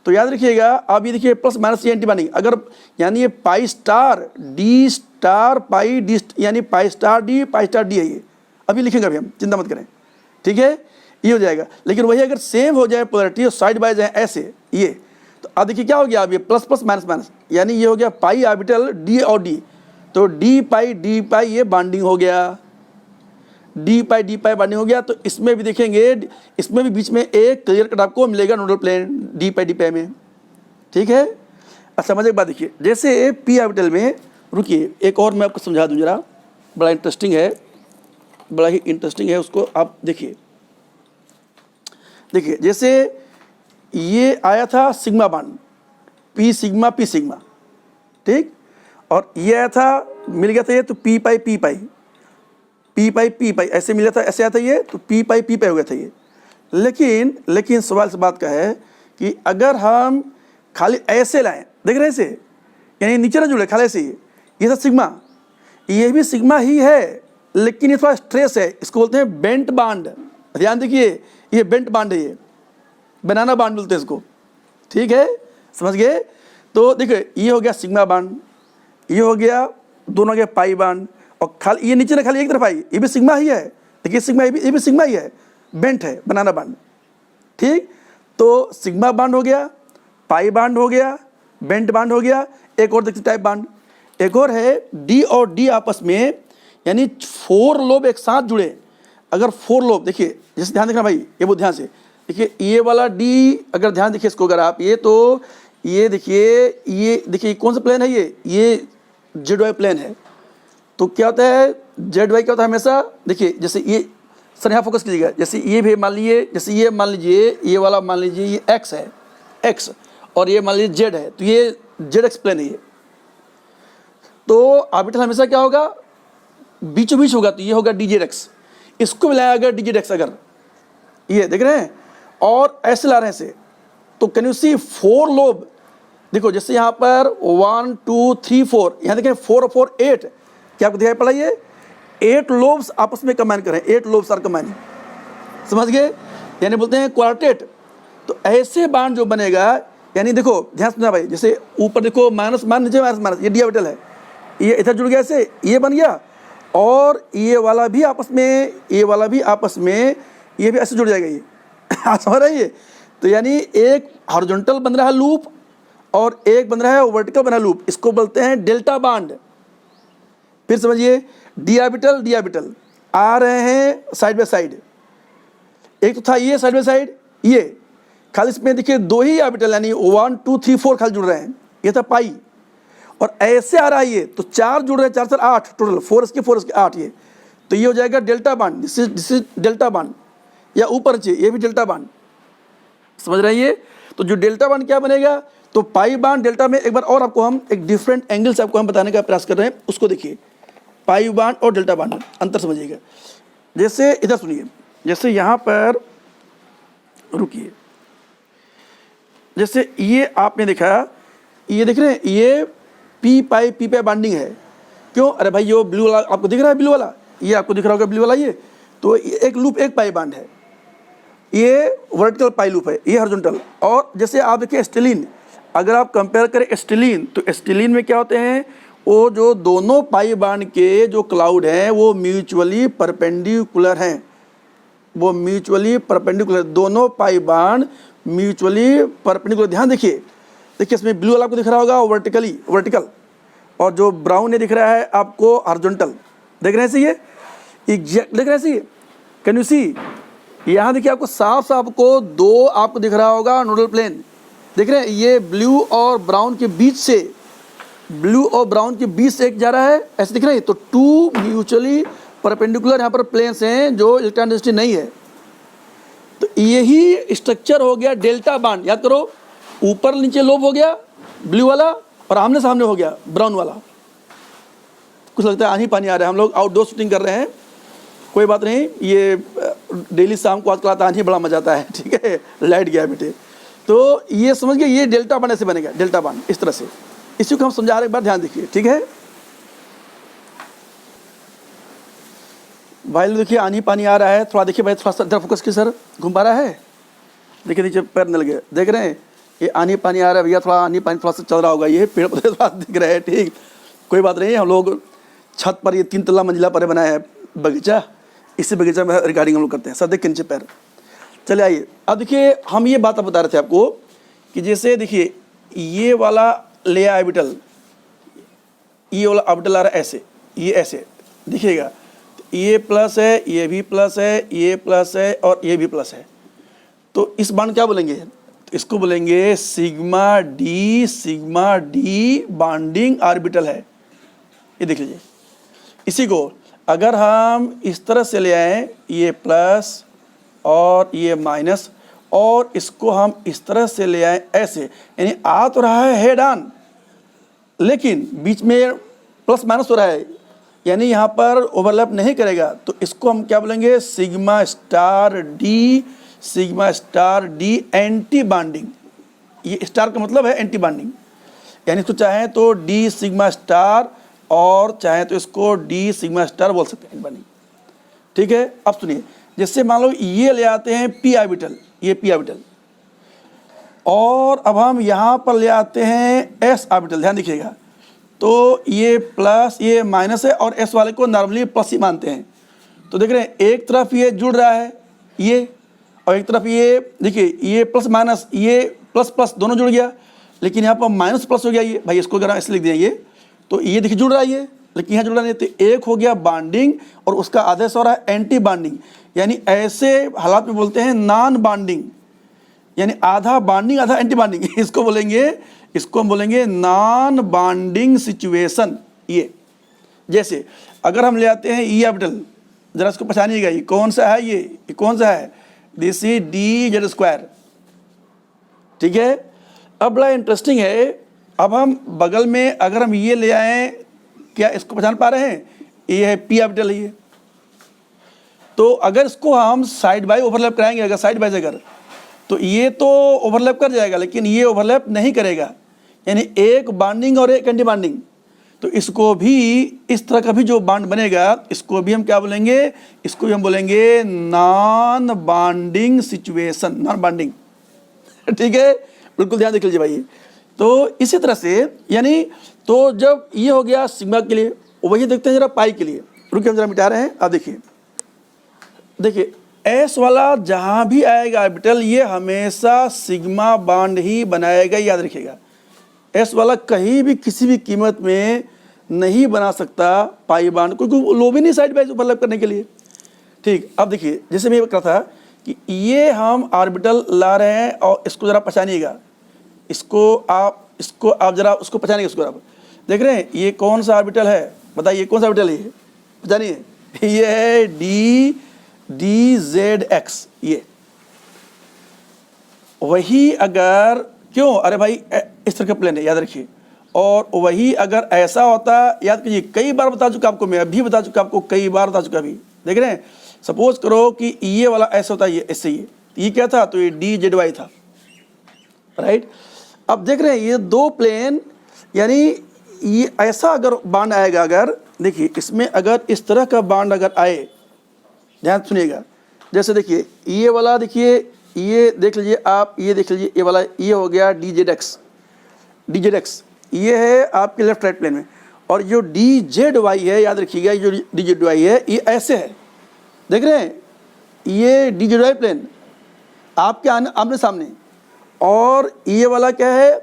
तो याद रखिएगा अब ये देखिए प्लस माइनस ये एंटी बॉन्डिंग, अगर यानी ये पाई स्टार पाई डी यानी पाई स्टार डी है, ये अभी लिखेंगे, अभी हम चिंता मत करें, ठीक है, ये हो जाएगा। लेकिन वही अगर सेम हो जाए पोलैरिटी और साइड वाइज है ऐसे ये, तो अब देखिए क्या हो गया, अब ये प्लस प्लस माइनस माइनस, यानी ये हो गया पाई ऑर्बिटल डी और डी, तो डी पाई ये बॉन्डिंग हो गया, डी पाई बॉन्डिंग हो गया। तो इसमें भी देखेंगे, इसमें भी बीच में एक क्लियर कट आपको मिलेगा नोडल प्लेन डी पाई में, ठीक है। अच्छा समझ एक बात, देखिए जैसे पी ऑर्बिटल में, रुकिए एक और मैं आपको समझा दूं जरा, बड़ा इंटरेस्टिंग है, उसको आप देखिए जैसे ये आया था सिग्मा बॉन्ड, पी सिग्मा, ठीक, और ये आया था, मिल गया था ये, तो पी पाई ऐसे मिला था, ऐसे आया था ये, तो पी पाई हो गया था ये। लेकिन सवाल इस बात का है कि अगर हम खाली ऐसे लाएं, देख रहे हैं ऐसे, यानी नीचे ना जुड़े, खाली ऐसे ये था सिग्मा, ये भी सिग्मा ही है, लेकिन ये थोड़ा स्ट्रेस है, इसको बोलते हैं बेंट बॉन्ड, ध्यान देखिए, ये बेंट बॉन्ड है, ये बनाना बॉन्ड बोलते हैं इसको, ठीक है, समझ गए। तो देखिए ये हो गया सिग्मा बॉन्ड, ये हो गया, दोनों हो गया पाई बॉन्ड, और खाली ये नीचे ना खाली एक तरफ आई, ये भी सिग्मा ही है, देखिए सिग्मा, ये भी सिग्मा ही है, बेंट है, बनाना बॉन्ड, ठीक। तो सिग्मा बॉन्ड हो गया, पाई बॉन्ड हो गया, बेंट बॉन्ड हो गया। एक और देखते टाइप बॉन्ड, एक और है डी और डी आपस में, यानी 4 लोब एक साथ जुड़े, अगर 4 लोब, देखिए जैसे ध्यान देखना भाई, ये बहुत ध्यान से देखिए, ये वाला डी अगर ध्यान देखिए इसको, अगर आप ये, तो ये देखिए कौन सा प्लेन है, ये जेड वाई प्लेन है। तो क्या होता है, जेड वाई क्या होता है हमेशा, देखिए जैसे ये, सर यहाँ फोकस कीजिएगा, जैसे ये भी मान लीजिए, जैसे ये मान लीजिए, ये वाला मान लीजिए ये एक्स है, एक्स, और ये मान लीजिए जेड है, तो ये जेड एक्स प्लेन है ये, तो ऑर्बिटल हमेशा क्या होगा, बीचों बीच होगा, तो ये होगा डी जेड एक्स, इसको मिलाया अगर डी जेड एक्स, अगर ये देख रहे हैं, और ऐसे ला रहे हैं ऐसे, तो कैन यू सी 4 लोब, देखो जैसे यहाँ पर 1 2 3 4, यहाँ देखें 4 और 4 8, क्या आपको दिखाई पड़ा, ये 8 लोब्स आपस में कंबाइन करें, 8 लोब्स आर कंबाइनिंग, समझ गए, यानी बोलते हैं क्वार्टेट। तो ऐसे बांड जो बनेगा, यानी देखो ध्यान समझना भाई, जैसे ऊपर देखो माइनस नीचे माइनस, ये डी ऑर्बिटल है, ये इधर जुड़ गया ऐसे, ये बन गया, और ये वाला भी आपस में, ये भी ऐसे जुड़ जाएगा, ये आप समझ रहे हैं। तो यानी एक हॉरिजॉन्टल बन रहा है लूप, और एक बन रहा है वर्टिकल बना लूप, इसको बोलते हैं डेल्टा बॉन्ड। फिर समझिए, डी ऑर्बिटल आ रहे हैं साइड बाय साइड, एक तो था ये साइड बाय साइड, ये खाली इसमें देखिए 2 ही ऑर्बिटल, यानी 1 2 3 4 खाली जुड़ रहे हैं, ये था पाई, और ऐसे आ रहा है ये, तो 4 जुड़ रहे हैं, 4 4 8 टोटल, 4 इसके 8, ये तो ये हो जाएगा delta bond, this is delta bond, या ऊपर चाहिए ये भी डेल्टा बॉन्ड, समझ रहे हैं ये। तो जो डेल्टा बॉन्ड क्या बनेगा, तो पाई बॉन्ड डेल्टा में, एक बार और आपको हम एक डिफरेंट एंगल से आपको हम बताने का प्रयास कर रहे हैं, उसको देखिए, पाई बॉन्ड और डेल्टा बॉन्ड अंतर समझिएगा। जैसे इधर सुनिए, जैसे यहाँ पर रुकिए, जैसे ये आपने देखा ये देख रहे हैं, ये पी पाई बॉन्डिंग है। क्यों? अरे भाई ये ब्लू वाला आपको दिख रहा है, ब्लू वाला, ये आपको दिख रहा होगा ब्लू वाला, ये तो एक लूप, एक पाई बॉन्ड है, ये वर्टिकल पाई लूप है, ये हॉरिजॉन्टल। और जैसे आप देखिए एस्टिलीन, अगर आप कंपेयर करें एस्टिलीन, तो एस्टिलीन में क्या होते हैं, वो जो दोनों पाई बॉन्ड के जो क्लाउड हैं वो म्यूचुअली परपेंडिकुलर हैं, वो म्यूचुअली परपेंडिकुलर, दोनों पाई बॉन्ड म्यूचुअली परपेंडिकुलर। ध्यान देखिए, देखिए इसमें ब्लू वाला आपको दिख रहा होगा वर्टिकल, और जो ब्राउन ये दिख रहा है आपको हॉरिजॉन्टल। देख रहे हैं ये एग्जैक्ट, देख रहे हैं, कैन यू सी, यहाँ देखिए आपको साफ आपको दो आपको दिख रहा होगा नोडल प्लेन, देख रहे हैं, ये ब्लू और ब्राउन के बीच से, ब्लू और ब्राउन के बीच से एक जा रहा है, ऐसे दिख रहे हैं। तो टू म्यूचुअली परपेंडिकुलर यहाँ पर प्लेन्स हैं जो इलेक्ट्रॉन डेंसिटी नहीं है। तो यही स्ट्रक्चर हो गया डेल्टा बॉन्ड। याद करो, ऊपर नीचे लोब हो गया ब्लू वाला और आमने सामने हो गया ब्राउन वाला। कुछ लगता है आनी पानी आ रहा है, हम लोग आउटडोर शूटिंग कर रहे हैं, कोई बात नहीं, ये डेली शाम को आजकल आता आनी बड़ा मजा आता है, ठीक है, लाइट गया बेटे। तो ये समझ गए, ये डेल्टा बॉन्ड ऐसे बनेगा, डेल्टा बॉन्ड इस तरह से, इसी को हम समझा रहे हैं, एक बार ध्यान देखिए, ठीक है भाई। देखिए आनी पानी आ रहा है, थोड़ा देखिए भाई, थोड़ा सा इधर फोकस की सर, घूम पा रहा है, देखिए नीचे पैर न लगे, देख रहे हैं, ये आनी पानी आ रहा है भैया, थोड़ा आनी पानी थोड़ा सा चल रहा होगा, ये पेड़ पौधे थोड़ा दिख रहे हैं, ठीक, कोई बात नहीं। हम लोग छत पर ये 3 तल्ला मंजिला पर बनाया है बगीचा, इसी बगीचा में रिगार्डिंग हम लोग करते हैं, सर देख के नीचे पैर। चले आइए, अब देखिए हम ये बात बता रहे थे आपको कि जैसे देखिए ये वाला ले ऑर्बिटल, ये वाला ऑर्बिटल आ रहा है ऐसे, ये ऐसे दिखिएगा, ये प्लस है, ये भी प्लस है, ये प्लस है और ये भी प्लस है। तो इस बॉन्ड क्या बोलेंगे, तो इसको बोलेंगे सिग्मा डी बॉन्डिंग ऑर्बिटल है। ये देख लीजिए, इसी को अगर हम इस तरह से ले आए, ये प्लस और ये माइनस, और इसको हम इस तरह से ले आए ऐसे, यानी आ तो रहा है हेड ऑन, लेकिन बीच में प्लस माइनस हो रहा है, यानी यहाँ पर ओवरलैप नहीं करेगा। तो इसको हम क्या बोलेंगे, sigma star D anti bonding. ये स्टार का मतलब है एंटी बॉन्डिंग, यानी इसको चाहे तो डी सिग्मा स्टार और चाहे तो इसको डी सिग्मा स्टार बोल सकते हैं बॉन्डिंग, ठीक है। अब सुनिए, जैसे मान लो ये ले आते हैं पी ऑर्बिटल, ये पी ऑर्बिटल, और अब हम यहाँ पर ले आते हैं एस ऑर्बिटल, ध्यान देखिएगा। तो ये प्लस ये माइनस है और एस वाले को नॉर्मली प्लस ही मानते हैं। तो देख रहे हैं, एक तरफ ये जुड़ रहा है ये, और एक तरफ ये देखिए, ये प्लस माइनस, ये प्लस प्लस दोनों जुड़ गया, लेकिन यहाँ पर माइनस प्लस हो गया ये, भाई इसको अगर ऐसे लिख दिया ये, तो ये देखिए जुड़ रहा है ये, लेकिन यहाँ जुड़ रहा नहीं। तो एक हो गया बॉन्डिंग और उसका आदेश हो रहा है एंटी बॉन्डिंग, यानी ऐसे हालात में बोलते हैं नॉन बॉन्डिंग, यानी आधा बॉन्डिंग आधा एंटी बॉन्डिंग, इसको हम बोलेंगे नॉन बॉन्डिंग सिचुएशन। ये जैसे अगर हम ले आते हैं ई ऑर्बिटल, जरा इसको पहचानिएगा, ये कौन सा है, ये कौन सा है, this is D Z square, ठीक है। अब बड़ा इंटरेस्टिंग है, अब हम बगल में अगर हम ये ले आए, क्या इसको पहचान पा रहे हैं, ये है पी ऑर्बिटल है ये। तो अगर इसको हम साइड बाय ओवरलैप कराएंगे, अगर साइड बाय अगर, तो ये तो ओवरलैप कर जाएगा, लेकिन ये ओवरलैप नहीं करेगा, यानी एक बॉन्डिंग और एक एंटी बॉन्डिंग। तो इसको भी, इस तरह का भी जो बॉन्ड बनेगा, इसको भी हम क्या बोलेंगे, इसको भी हम बोलेंगे non bonding situation, non bonding, ठीक है, बिल्कुल ध्यान देख लीजिए भाई। तो इसी तरह से, यानी तो जब ये हो गया सिग्मा के लिए, वही देखते हैं जरा पाई के लिए, रुकिए हम जरा मिटा रहे हैं। अब देखिए एस वाला जहाँ भी आएगा ऑर्बिटल, ये हमेशा सिग्मा बॉन्ड ही बनाएगा, याद रखिएगा। एस वाला कहीं भी किसी भी कीमत में नहीं बना सकता पाई बॉन्ड, क्योंकि लो भी नहीं साइड बाई ओवरलैप करने के लिए, ठीक। अब देखिए, जैसे मैं ये कहा था कि ये हम ऑर्बिटल ला रहे हैं, और इसको ज़रा पहचानिएगा, इसको आप जरा उसको पहचानिएगा, इसको आप देख रहे हैं, ये कौन सा ऑर्बिटल है, बताइए कौन सा ऑर्बिटल है, पहचानिए, ये है डी जेड एक्स। ये वही अगर, क्यों, अरे भाई इस तरह का प्लेन है, याद रखिए। और वही अगर ऐसा होता, याद कीजिए, कई बार बता चुका आपको, मैं अभी बता चुका आपको, कई बार बता चुका अभी, देख रहे हैं। सपोज करो कि ये वाला ऐसा होता है, ये ऐसे, ये क्या था, तो ये डी जेड वाई था, राइट। अब देख रहे हैं ये दो प्लेन, यानी ये ऐसा अगर बांड आएगा, अगर देखिए इसमें अगर इस तरह का बांड अगर आए, ध्यान सुनिएगा, जैसे देखिए ये वाला, देखिए ये देख लीजिए आप, ये देख लीजिए ये वाला, ये हो गया डी जेड एक्स, ये है आपके लेफ्ट राइट प्लेन में, और जो डी जेड वाई है, याद रखिएगा जो डी जेड वाई है ये ऐसे है, देख रहे हैं, ये डी जेड वाई प्लेन आपके आमने सामने, और ये वाला क्या है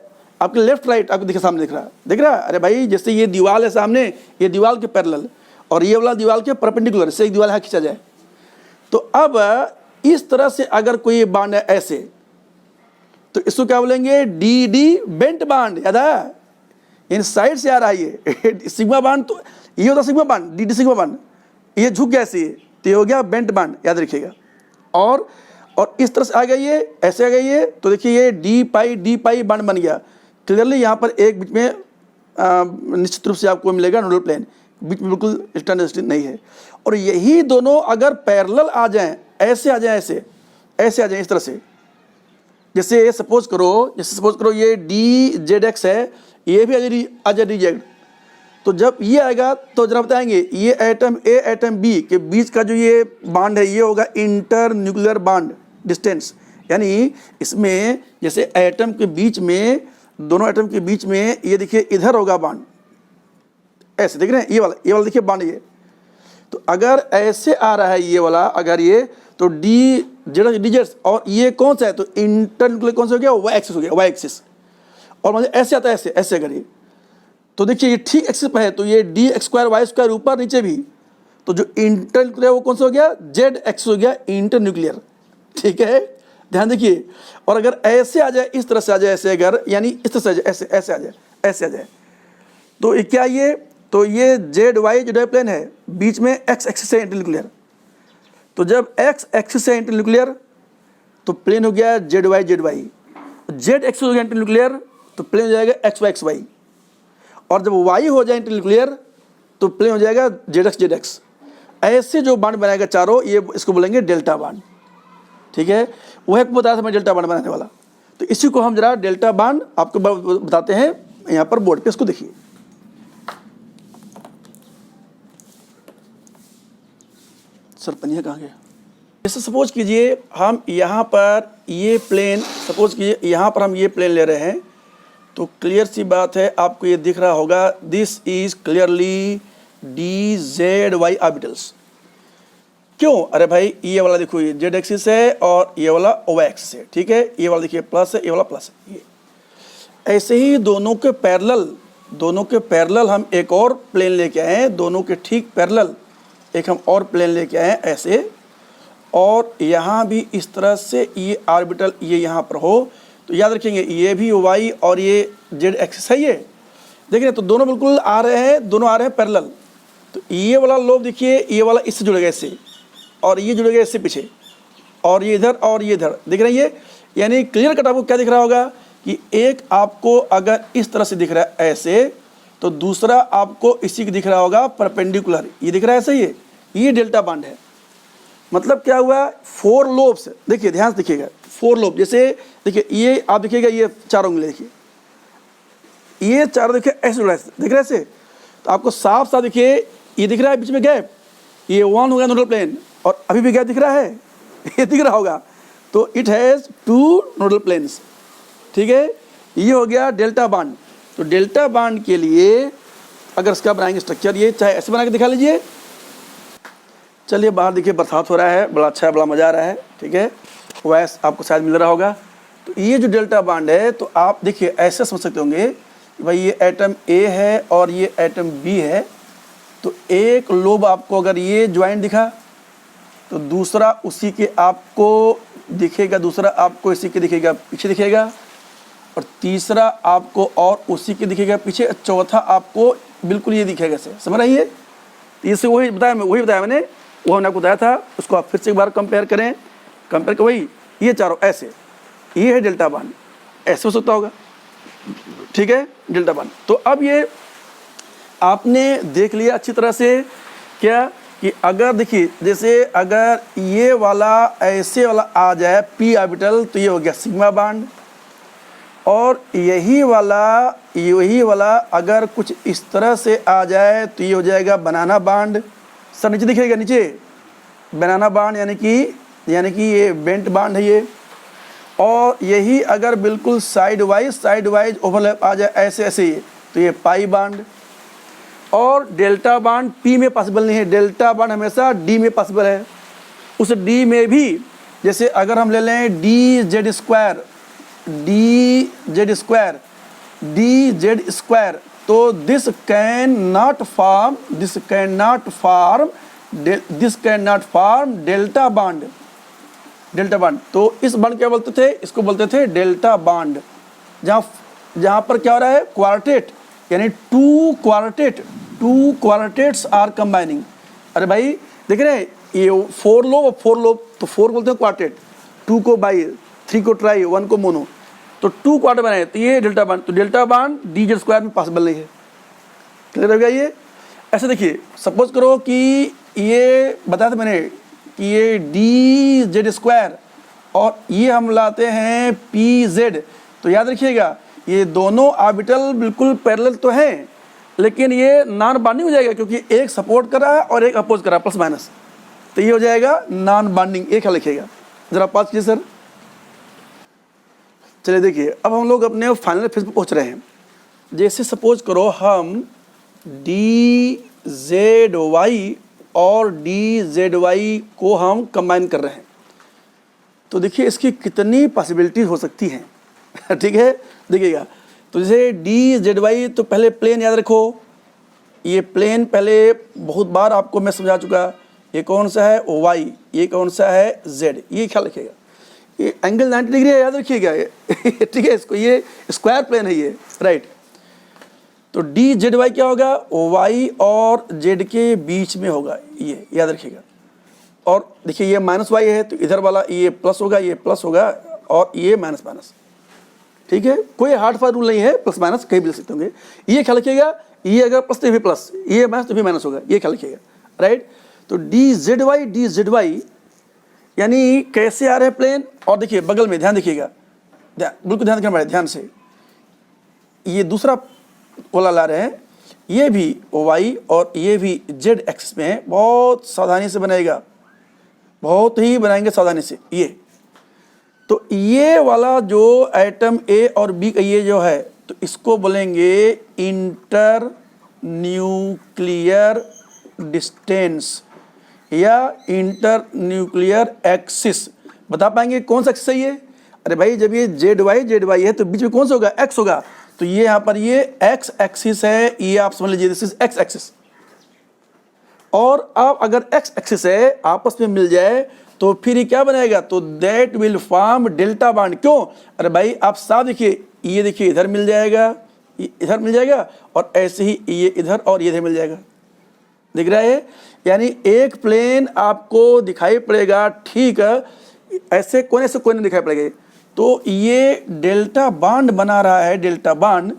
आपके लेफ्ट राइट, आपको दिखे सामने दिख रहा है, अरे भाई जैसे ये दीवार है सामने, ये दीवार के पैरेलल, और ये वाला दीवार के परपेंडिकुलर, इससे एक दीवार यहाँ खींचा जाए। तो अब इस तरह से अगर कोई बांड है ऐसे, तो इसको क्या बोलेंगे, डी डी बेंट बांड, याद है, इन साइड से आ रहा है ये सिग्मा बांड, तो ये होता sigma bond, D D sigma bond, ये झुक गया ऐसे, तो ये हो गया बेंट बांड, याद रखिएगा। और इस तरह से आ गया ये, ऐसे आ गया ये, तो देखिए ये डी पाई बांड बन गया। क्लियरली यहाँ पर एक बीच में निश्चित रूप से आपको मिलेगा नोडल प्लेन, बीच में बिल्कुल स्टैंडर्ड नहीं है। और यही दोनों अगर पैरेलल आ जाएं, ऐसे आ जाएं, ऐसे आ जाएं, इस तरह से, जैसे सपोज करो ये डी जेड एक्स है, ये भी आ जाए डी जेड, तो जब ये आएगा तो जरा बताएंगे, ये एटम ए एटम बी के बीच का जो ये बांड है, ये होगा इंटर न्यूक्लियर बांड डिस्टेंस, यानी इसमें जैसे एटम के बीच में, दोनों एटम के बीच में, ये देखिए इधर होगा बांड, ऐसे देख रहे हैं, ये वाला देखिए बांड ये, तो अगर ऐसे आ रहा है ये वाला, अगर ये, तो डी जेड, और ये कौन सा है, तो इंटर न्यूक्लियर कौन सा हो गया, वाई एक्सिस हो गया, वाई एक्सिस, और मतलब ऐसे आता है, ऐसे अगर ये, तो देखिए ये ठीक एक्सिस पर है, तो ये d x square y square ऊपर नीचे भी, तो जो इंटर न्यूक्लियर वो कौन सा हो गया, जेड एक्स हो गया, इंटर न्यूक्लियर, ठीक है, ध्यान देखिए। और अगर ऐसे आ जाए, इस तरह से आ जाए, ऐसे अगर, यानी इस तरह से आ जाए, ऐसे आ जाए, तो ये क्या, ये तो ये जेड वाई प्लेन है, बीच में एक्स एक्सिस है इंटर न्यूक्लियर, तो जब एक्स एक्सिस है इंटर न्यूक्लियर, तो प्लेन हो गया जेड वाई, जेड एक्सिस हो गया इंटर न्यूक्लियर, तो प्लेन हो जाएगा एक्स वाई, और जब वाई हो जाए इंटर न्यूक्लियर, तो प्लेन हो जाएगा जेड एक्स। ऐसे जो बांड बनाएगा चारों, ये इसको बोलेंगे डेल्टा बांड, ठीक है, वह बताया था मैं डेल्टा बांड बनाने वाला। तो इसी को हम जरा डेल्टा बांड आपको बताते हैं, यहाँ पर बोर्ड पे इसको देखिए। सर पनिया कहाँ गया? जैसे सपोज कीजिए हम यहाँ पर ये प्लेन, सपोज कीजिए यहाँ पर हम ये प्लेन ले रहे हैं, तो क्लियर सी बात है, आपको ये दिख रहा होगा, this is clearly d Z y orbitals. क्यों? अरे भाई ये वाला देखो, ये जेड एक्सिस है और ये वाला वाई एक्सिस है, ठीक है, ये वाला देखिए प्लस है, ये वाला प्लस है, ये ऐसे ही दोनों के पैरेलल हम एक और प्लेन लेके आए हैं, दोनों के ठीक पैरेलल एक हम और प्लेन लेके आए हैं ऐसे, और यहाँ भी इस तरह से ये ऑर्बिटल ये यहाँ पर हो, तो याद रखेंगे ये भी वाई और ये जेड एक्सिस है, ये देख रहे हैं, तो दोनों बिल्कुल आ रहे हैं, दोनों आ रहे हैं पैरेलल। तो ये वाला लोब देखिए, ये वाला इससे जुड़ेगा इससे, और ये जुड़ेगा इससे पीछे, और ये इधर और ये इधर, देख रहे हैं ये, यानी क्लियर कट आपको क्या दिख रहा होगा कि एक आपको अगर इस तरह से दिख रहा है ऐसे, तो दूसरा आपको इसी की दिख रहा होगा परपेंडिकुलर, ये दिख रहा है ऐसे, ये डेल्टा बांड है। मतलब क्या हुआ, 4 लोब्स, देखिए ध्यान से देखिएगा, 4 लोब, जैसे देखिए ये आप देखिएगा, ये चारों उंगली देखिए, ये चारों देखिए ऐसे जुड़ा है, दिख रहा है ऐसे, तो आपको साफ साफ देखिए ये दिख रहा है बीच में गैप, ये 1 हो गया नोडल प्लेन, और अभी भी गैप दिख रहा है ये दिख रहा होगा, तो इट हैज़ 2 नोडल प्लेन्स, ठीक है, ये हो गया डेल्टा बांड। तो डेल्टा बांड के लिए अगर इसका बनाएंगे स्ट्रक्चर, ये चाहे ऐसे बना के दिखा लीजिए, चलिए बाहर देखिए बरसात हो रहा है, बड़ा अच्छा है, बड़ा मज़ा आ रहा है, ठीक है, वैस आपको शायद मिल रहा होगा। तो ये जो डेल्टा बांड है, तो आप देखिए ऐसे समझ सकते होंगे कि भाई ये एटम ए है और ये एटम बी है, तो एक लोब आपको अगर ये ज्वाइंट दिखा, तो दूसरा उसी के आपको दिखेगा, दूसरा आपको इसी के दिखेगा पीछे दिखेगा, और तीसरा आपको और उसी के दिखेगा पीछे, चौथा आपको बिल्कुल ये दिखेगा से, समझ रही है। इससे वही बताया मैंने, वो हमने आपको बताया था, उसको आप फिर से एक बार कंपेयर करें वही, ये चारों ऐसे, ये है डेल्टा बांड, ऐसे हो सकता होगा, ठीक है, डेल्टा बांड। तो अब ये आपने देख लिया अच्छी तरह से क्या, कि अगर देखिए जैसे अगर ये वाला ऐसे वाला आ जाए पी ऑर्बिटल, तो ये हो गया सिग्मा बांड, और यही वाला अगर कुछ इस तरह से आ जाए तो ये हो जाएगा बनाना बांड। सर नीचे दिखेगा, नीचे बनाना बांड यानी कि ये बेंट बांड है ये। और यही अगर बिल्कुल साइड वाइज ओवरलैप आ जाए ऐसे ऐसे ये, तो ये पाई बांड। और डेल्टा बांड पी में पॉसिबल नहीं है, डेल्टा बांड हमेशा डी में पॉसिबल है। उस डी में भी जैसे अगर हम ले लें डी जेड स्क्वायर, तो this can not form delta bond. तो इस बांड क्या बोलते थे, इसको बोलते थे डेल्टा बांड। जहाँ पर क्या हो रहा है, क्वार्टेट, यानी टू क्वार्टेट्स आर कंबाइनिंग। अरे भाई देख रहे हैं ये फोर लोब, तो फोर बोलते हैं क्वार्टेट, 2 को बाई, 3 को ट्राई, 1 को मोनो, तो 2 क्वार्टेट बनाए, तो ये डेल्टा बांड। तो delta bond D Z square में पॉसिबल नहीं है। क्लियर हो गया ये? ऐसे देखिए, सपोज करो कि ये बताया था मैंने कि ये डी जेड स्क्वायर और ये हम लाते हैं पी जेड, तो याद रखिएगा ये दोनों ऑर्बिटल बिल्कुल पैरेलल तो हैं, लेकिन ये नॉन बाइंडिंग हो जाएगा क्योंकि एक सपोर्ट कर रहा है और एक अपोज कर रहा है, प्लस माइनस, तो ये हो जाएगा नॉन बाइंडिंग। एक लिखिएगा जरा, पास कीजिए सर। चलिए देखिए, अब हम लोग अपने फाइनल फेज पे पहुंच रहे हैं। जैसे सपोज करो हम डी जेड वाई और डी जेड वाई को हम कंबाइन कर रहे हैं, तो देखिए इसकी कितनी पॉसिबिलिटी हो सकती हैं। ठीक है, देखिएगा। तो जैसे डी जेड वाई, तो पहले प्लेन याद रखो, ये प्लेन पहले बहुत बार आपको मैं समझा चुका। ये कौन सा है, वाई, ये कौन सा है, जेड, ये ख्याल रखिएगा। ये एंगल 90 डिग्री है, याद रखिएगा। ठीक है, इसको ये स्क्वायर प्लेन है ये, राइट। तो डी जेड वाई क्या होगा, वाई और जेड के बीच में होगा, ये याद रखिएगा। और देखिए ये माइनस वाई है, तो इधर वाला ये प्लस होगा, ये प्लस होगा, और ये माइनस माइनस। ठीक है, कोई हार्ड फास्ट रूल नहीं है, प्लस माइनस कहीं भी लिख सकते होंगे। ये ख्याल रखिएगा, ये अगर प्लस तो भी प्लस, ये माइनस तो भी माइनस होगा, ये ख्याल रखिएगा, राइट। तो डी जेड वाई यानी कैसे आ रहे हैं प्लेन। और देखिए बगल में ध्यान देखिएगा, बिल्कुल ध्यान रखना पड़ेगा, ध्यान से। ये दूसरा वाला ला रहे हैं, ये भी वाई और ये भी जेड एक्सिस में है। बहुत सावधानी से बनाएगा, बहुत ही बनाएंगे सावधानी से। ये तो ये वाला जो एटम ए और बी का ये जो है, तो इसको बोलेंगे इंटर न्यूक्लियर डिस्टेंस या इंटर न्यूक्लियर एक्सिस। बता पाएंगे कौन सा एक्सिस है ये? अरे भाई जब ये जेड वाई है तो बीच में कौन सा होगा, एक्स होगा। तो ये यहाँ पर ये एक्स एक्सिस है, ये आप समझ लीजिए दिस इज एक्स एक्सिस। और अब अगर एक्स एक्सिस है आपस में मिल जाए तो फिर ये क्या बनाएगा, तो that will form delta bond. क्यों? अरे भाई आप साफ देखिए, ये देखिए इधर मिल जाएगा, इधर मिल जाएगा, और ऐसे ही ये इधर और ये इधर मिल जाएगा। दिख रहा है? यानी एक प्लेन आपको दिखाई पड़ेगा, ठीक है, ऐसे कोने से कोने दिखाई पड़ेगा। तो ये डेल्टा बांड बना रहा है, डेल्टा बांड,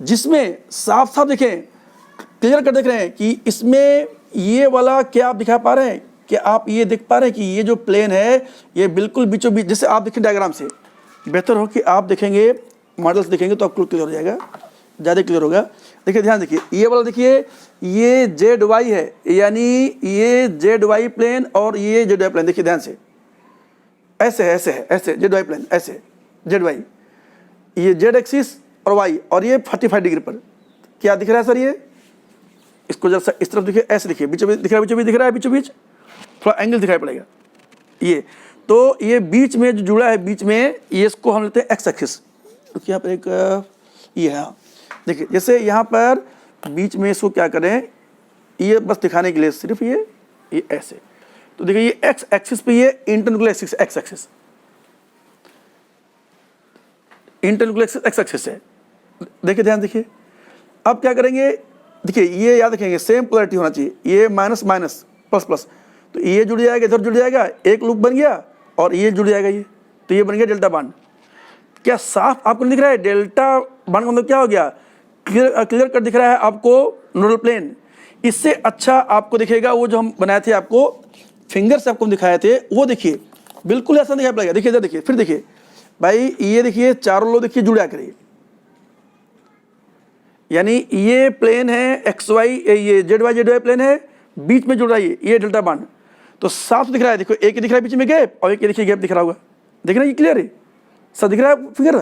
जिसमें साफ साफ देखें, क्लियर कर देख रहे हैं कि इसमें ये वाला क्या आप दिखा पा रहे हैं, कि आप ये देख पा रहे हैं कि ये जो प्लेन है ये बिल्कुल बीचों बीच, जैसे आप देखें डायग्राम से, बेहतर हो कि आप देखेंगे, मॉडल्स देखेंगे तो आपको क्लियर हो जाएगा, ज़्यादा क्लियर होगा। देखिए ध्यान देखिए, ये वाला देखिए, ये जेड वाई है, यानी ये जेड वाई प्लेन और ये जेड वाई प्लेन। देखिए ध्यान से, ऐसे है, ऐसे है, ऐसे जेड वाई प्लेन, ऐसे जेड वाई, ये जेड एक्सिस और वाई, और ये 45 डिग्री पर क्या दिख रहा है सर? ये इसको जरा इस तरफ देखिए, ऐसे देखिए, बीचों बीच दिख रहा है, बीचों बीच दिख रहा है, बीचों बीच थोड़ा एंगल दिखाई पड़ेगा ये। तो ये बीच में जो जुड़ा है, बीच में ये, इसको हम लेते हैं एक्स एक्सिस। तो यहाँ पर एक ये है, देखिए जैसे यहाँ पर बीच में इसको क्या करें, ये बस दिखाने के लिए सिर्फ ये ऐसे। तो देखिए ये एक्स एक्सिस पे ये internuclear axis, x axis, internuclear axis x axis है। देखिए ध्यान देखिए, अब क्या करेंगे, देखिए ये याद रखेंगे सेम पोलैरिटी होना चाहिए, ये माइनस माइनस प्लस प्लस, तो ये जुड़ जाएगा, इधर जुड़ जाएगा, एक लूप बन गया, और ये जुड़ जाएगा, ये तो ये बन गया डेल्टा बांड। क्या साफ आपको दिख रहा है? डेल्टा बांड का मतलब क्या हो गया, क्लियर कट दिख रहा है आपको, नोडल प्लेन। इससे अच्छा आपको दिखेगा वो जो हम बनाए थे, आपको फिंगर से आपको दिखाए थे, वो देखिए बिल्कुल ऐसा दिखाई पड़ेगा। देखिए इधर देखिए, फिर देखिए, भाई ये देखिए चारों लोग देखिए जुड़ा करिए, यानी ये प्लेन है एक्स वाई, ये जेड वाई प्लेन है, बीच में जुड़ रहा है ये डेल्टा बांड, तो साफ दिख रहा है। देखो एक दिख रहा है बीच में गैप और एक देखिए गैप दिख रहा होगा, दिख रहा है ये क्लियर है, सब दिख रहा है फिगर।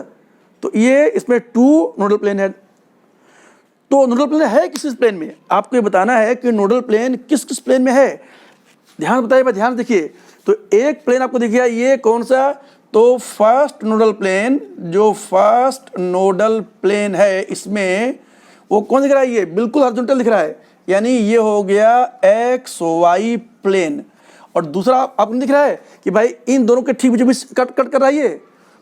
तो ये इसमें 2 नोडल प्लेन है। तो नोडल प्लेन है किस किस प्लेन में, आपको ये बताना है कि नोडल प्लेन किस किस प्लेन में है। ध्यान बताइए भाई, ध्यान देखिए। तो एक प्लेन आपको दिख गया, ये कौन सा, तो फर्स्ट नोडल प्लेन, जो फर्स्ट नोडल प्लेन है इसमें वो कौन दिख रहा है, ये बिल्कुल हॉरिजॉन्टल दिख रहा है, यानी ये हो गया एक्स वाई प्लेन। और दूसरा आपको दिख रहा है कि भाई इन दोनों के ठीक बीच कट कर रहा है ये,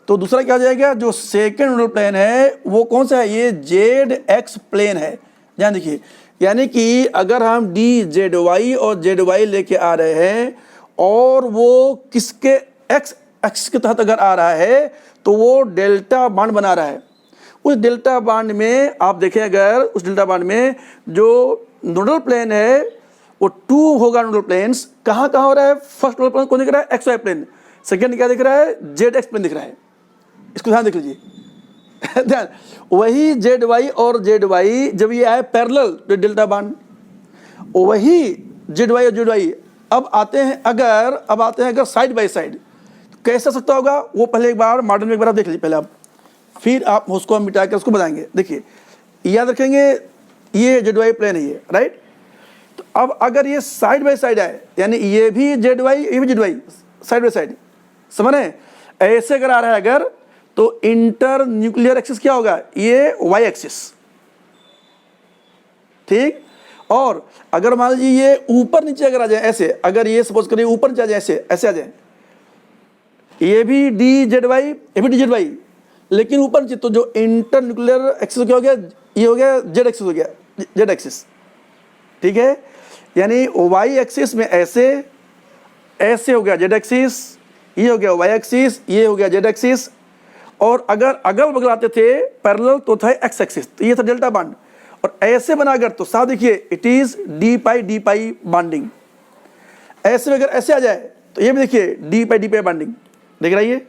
तो दूसरा क्या हो जाएगा, जो सेकंड नोडल प्लेन है वो कौन सा है, ये जेड एक्स प्लेन है। ध्यान देखिए, यानी कि अगर हम डी जेड वाई और जेड वाई लेके आ रहे हैं और वो किसके एक्स एक्सिस के तहत अगर आ रहा है तो वो डेल्टा बांड बना रहा है। उस डेल्टा बांड में आप देखें, अगर उस डेल्टा बांड में जो नोडल प्लेन है वो 2 होगा नोडल प्लेन्स, कहाँ कहाँ हो रहा है, फर्स्ट नोडल प्लेन कौन दिख रहा है, एक्स वाई प्लेन, सेकेंड क्या दिख रहा है, जेड एक्स प्लेन दिख रहा है। इसको ध्यान देख लीजिए ध्यान, वही जेड वाई और जेड वाई जब ये आए पैरेलल तो डेल्टा बांड, वही जेड वाई और जेड वाई अब आते हैं अगर साइड बाय साइड, कैसा सकता होगा वो पहले एक बार मॉडल में एक बार आप देख लीजिए पहले आप, फिर आप उसको हम मिटा कर उसको बताएंगे। देखिए याद रखेंगे ये जेड वाई प्लेन है ये, राइट। तो अब अगर ये साइड बाय साइड आए, यानी ये भी जेड वाई ये भी z y, side by side, समझ रहे हैं, ऐसे अगर आ रहा है अगर, तो इंटर न्यूक्लियर एक्सिस क्या होगा, ये वाई एक्सिस, ठीक। और अगर मान लीजिए ये ऊपर नीचे अगर आ जाए ऐसे, अगर ये सपोज करिए ऊपर नीचे आ जाए ऐसे आ जाए, ये भी डी जेड वाई ये भी डी जेड वाई, लेकिन ऊपर नीचे, तो जो इंटर न्यूक्लियर एक्सिस क्या हो गया, ये हो गया जेड एक्सिस हो गया, जेड एक्सिस, ठीक है। यानी वाई एक्सिस में ऐसे हो गया जेड एक्सिस, ये हो गया वाई एक्सिस, ये हो गया जेड एक्सिस, और अगर अगल बगल आते थे पैरेलल तो था एक्स एक्सिस, तो ये था डेल्टा बांड। और ऐसे बना अगर, तो साथ देखिए it is D pi binding. ऐसे अगर ऐसे आ जाए तो ये भी देखिए डी पाई बाइंडिंग, देख रहा है ये।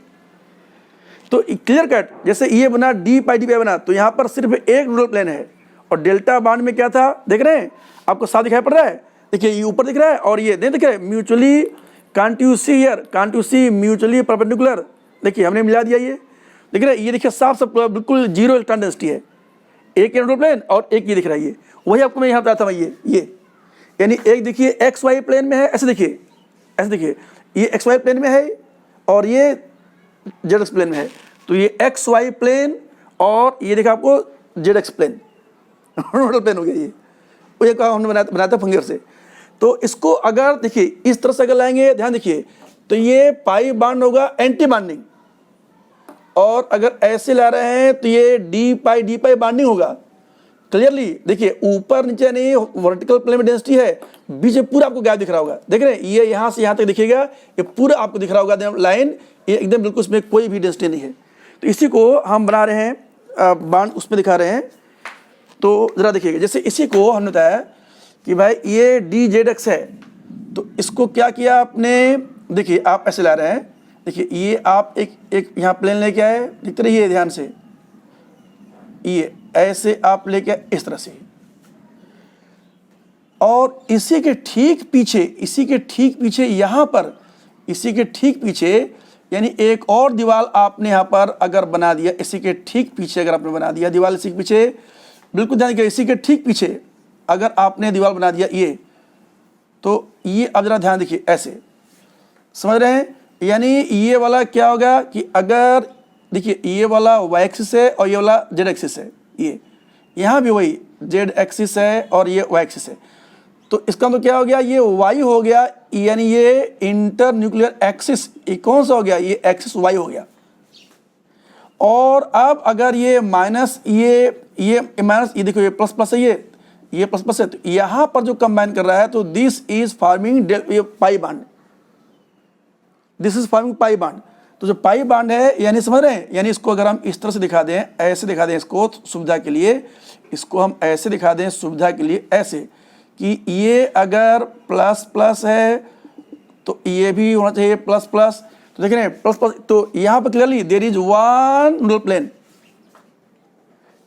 तो क्लियर कट, जैसे ये बना डी पाई बना, तो यहाँ पर सिर्फ एक नोडल प्लेन है, और डेल्टा बांड में क्या था देख रहे हैं, आपको साथ दिखाई पड़ रहा है, देखिए ये ऊपर दिख रहा है और ये नहीं दिख रहा है, mutually can't you see here, can't you see mutually perpendicular, देखिए हमने मिला दिया ये, दिख रहा है, ये देखिए साफ साफ बिल्कुल जीरो इलेक्ट्रॉन डेंसिटी है, एक नोडल प्लेन और एक ये दिख रहा है, ये वही आपको मैं यहाँ बताया था ये यानी एक देखिए एक्स वाई प्लेन में है, ऐसे देखिए ये एक्स वाई प्लेन में है और ये जेड एक्स प्लेन में है, तो ये एक्स वाई प्लेन और ये देखा आपको z x plane nodal plane हो गया ये, वो ये हमने बनाया था फिंगर से। तो इसको अगर देखिए इस तरह से अगर लाएंगे, ध्यान देखिए, तो ये पाई बांड होगा एंटी बाइंडिंग, और अगर ऐसे ला रहे हैं तो ये डी पाई बाइंडिंग होगा। क्लियरली देखिए ऊपर नीचे नहीं, वर्टिकल प्लेन में डेंसिटी है, बीच में पूरा आपको गैप दिख रहा होगा, देख रहे हैं, ये यहाँ से यहाँ तक दिखेगा, ये पूरा आपको दिख रहा होगा लाइन, ये एकदम बिल्कुल इसमें कोई भी डेंसिटी नहीं है। तो इसी को हम बना रहे हैं बांड उसमें दिखा रहे हैं। तो ज़रा देखिएगा, जैसे इसी को हमने बताया कि भाई ये डी जेड एक्स है, तो इसको क्या किया आपने, देखिए आप ऐसे ला रहे हैं, देखिए ये आप एक यहाँ प्लेन लेके आए, दिखते रहिए ध्यान से, ये ऐसे आप लेके इस तरह से, और इसी के ठीक पीछे यहाँ पर, इसी के ठीक पीछे यानी एक और दीवार आपने यहाँ पर अगर बना दिया, इसी के ठीक पीछे अगर आपने बना दिया दीवार, इसी के पीछे बिल्कुल ध्यान दीजिए, इसी के ठीक पीछे अगर आपने दीवार बना दिया ये, तो ये अब जरा ध्यान देखिए, ऐसे समझ रहे हैं, यानी ये वाला क्या होगा कि अगर देखिए ये वाला वाई एक्सिस है और ये वाला जेड एक्सिस है, ये यहाँ भी वही जेड एक्सिस है और ये वाई एक्सिस है, तो इसका तो क्या हो गया, ये वाई हो गया, यानी ये इंटर न्यूक्लियर एक्सिस कौन सा हो गया, ये एक्सिस वाई हो गया। और अब अगर ये माइनस ये माइनस, ये देखो ये प्लस प्लस है, ये प्लस प्लस है, तो यहाँ पर जो कंबाइन कर रहा है, तो this is forming pi bond, this is forming pi bond. तो जो पाई बांड है, यानी समझ रहे हैं, यानी इसको अगर हम इस तरह से दिखा दें, ऐसे दिखा दें इसको सुविधा के लिए, इसको हम ऐसे दिखा दें सुविधा के लिए, ऐसे कि ये अगर प्लस प्लस है तो ये भी होना चाहिए प्लस प्लस, तो देख रहे हैं प्लस प्लस, तो यहाँ पर clearly there is one nodal plane,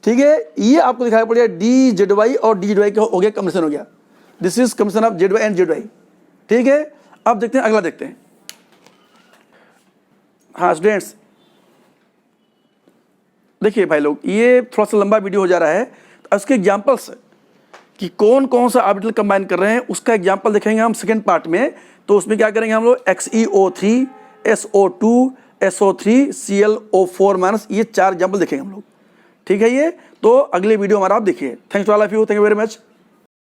ठीक है। ये आपको दिखाई पड़ेगा डी जेड वाई और डी जेड वाई का हो गया कम्बिनेशन हो गया, this is combination of z y and z y, ठीक है। अब देखते हैं अगला, देखते हैं। हाँ स्टूडेंट्स देखिए भाई लोग, ये थोड़ा सा लंबा वीडियो हो जा रहा है, तो उसके एग्जाम्पल्स कि कौन कौन सा ऑर्बिटल कंबाइन कर रहे हैं उसका एग्जाम्पल देखेंगे हम सेकेंड पार्ट में। तो उसमें क्या करेंगे हम लोग, XeO3, SO2, SO3, ClO4-, ये 4 एग्जाम्पल देखेंगे हम लोग, ठीक है। ये तो अगले वीडियो हमारा आप देखिए। Thanks to all of you, thank you very much.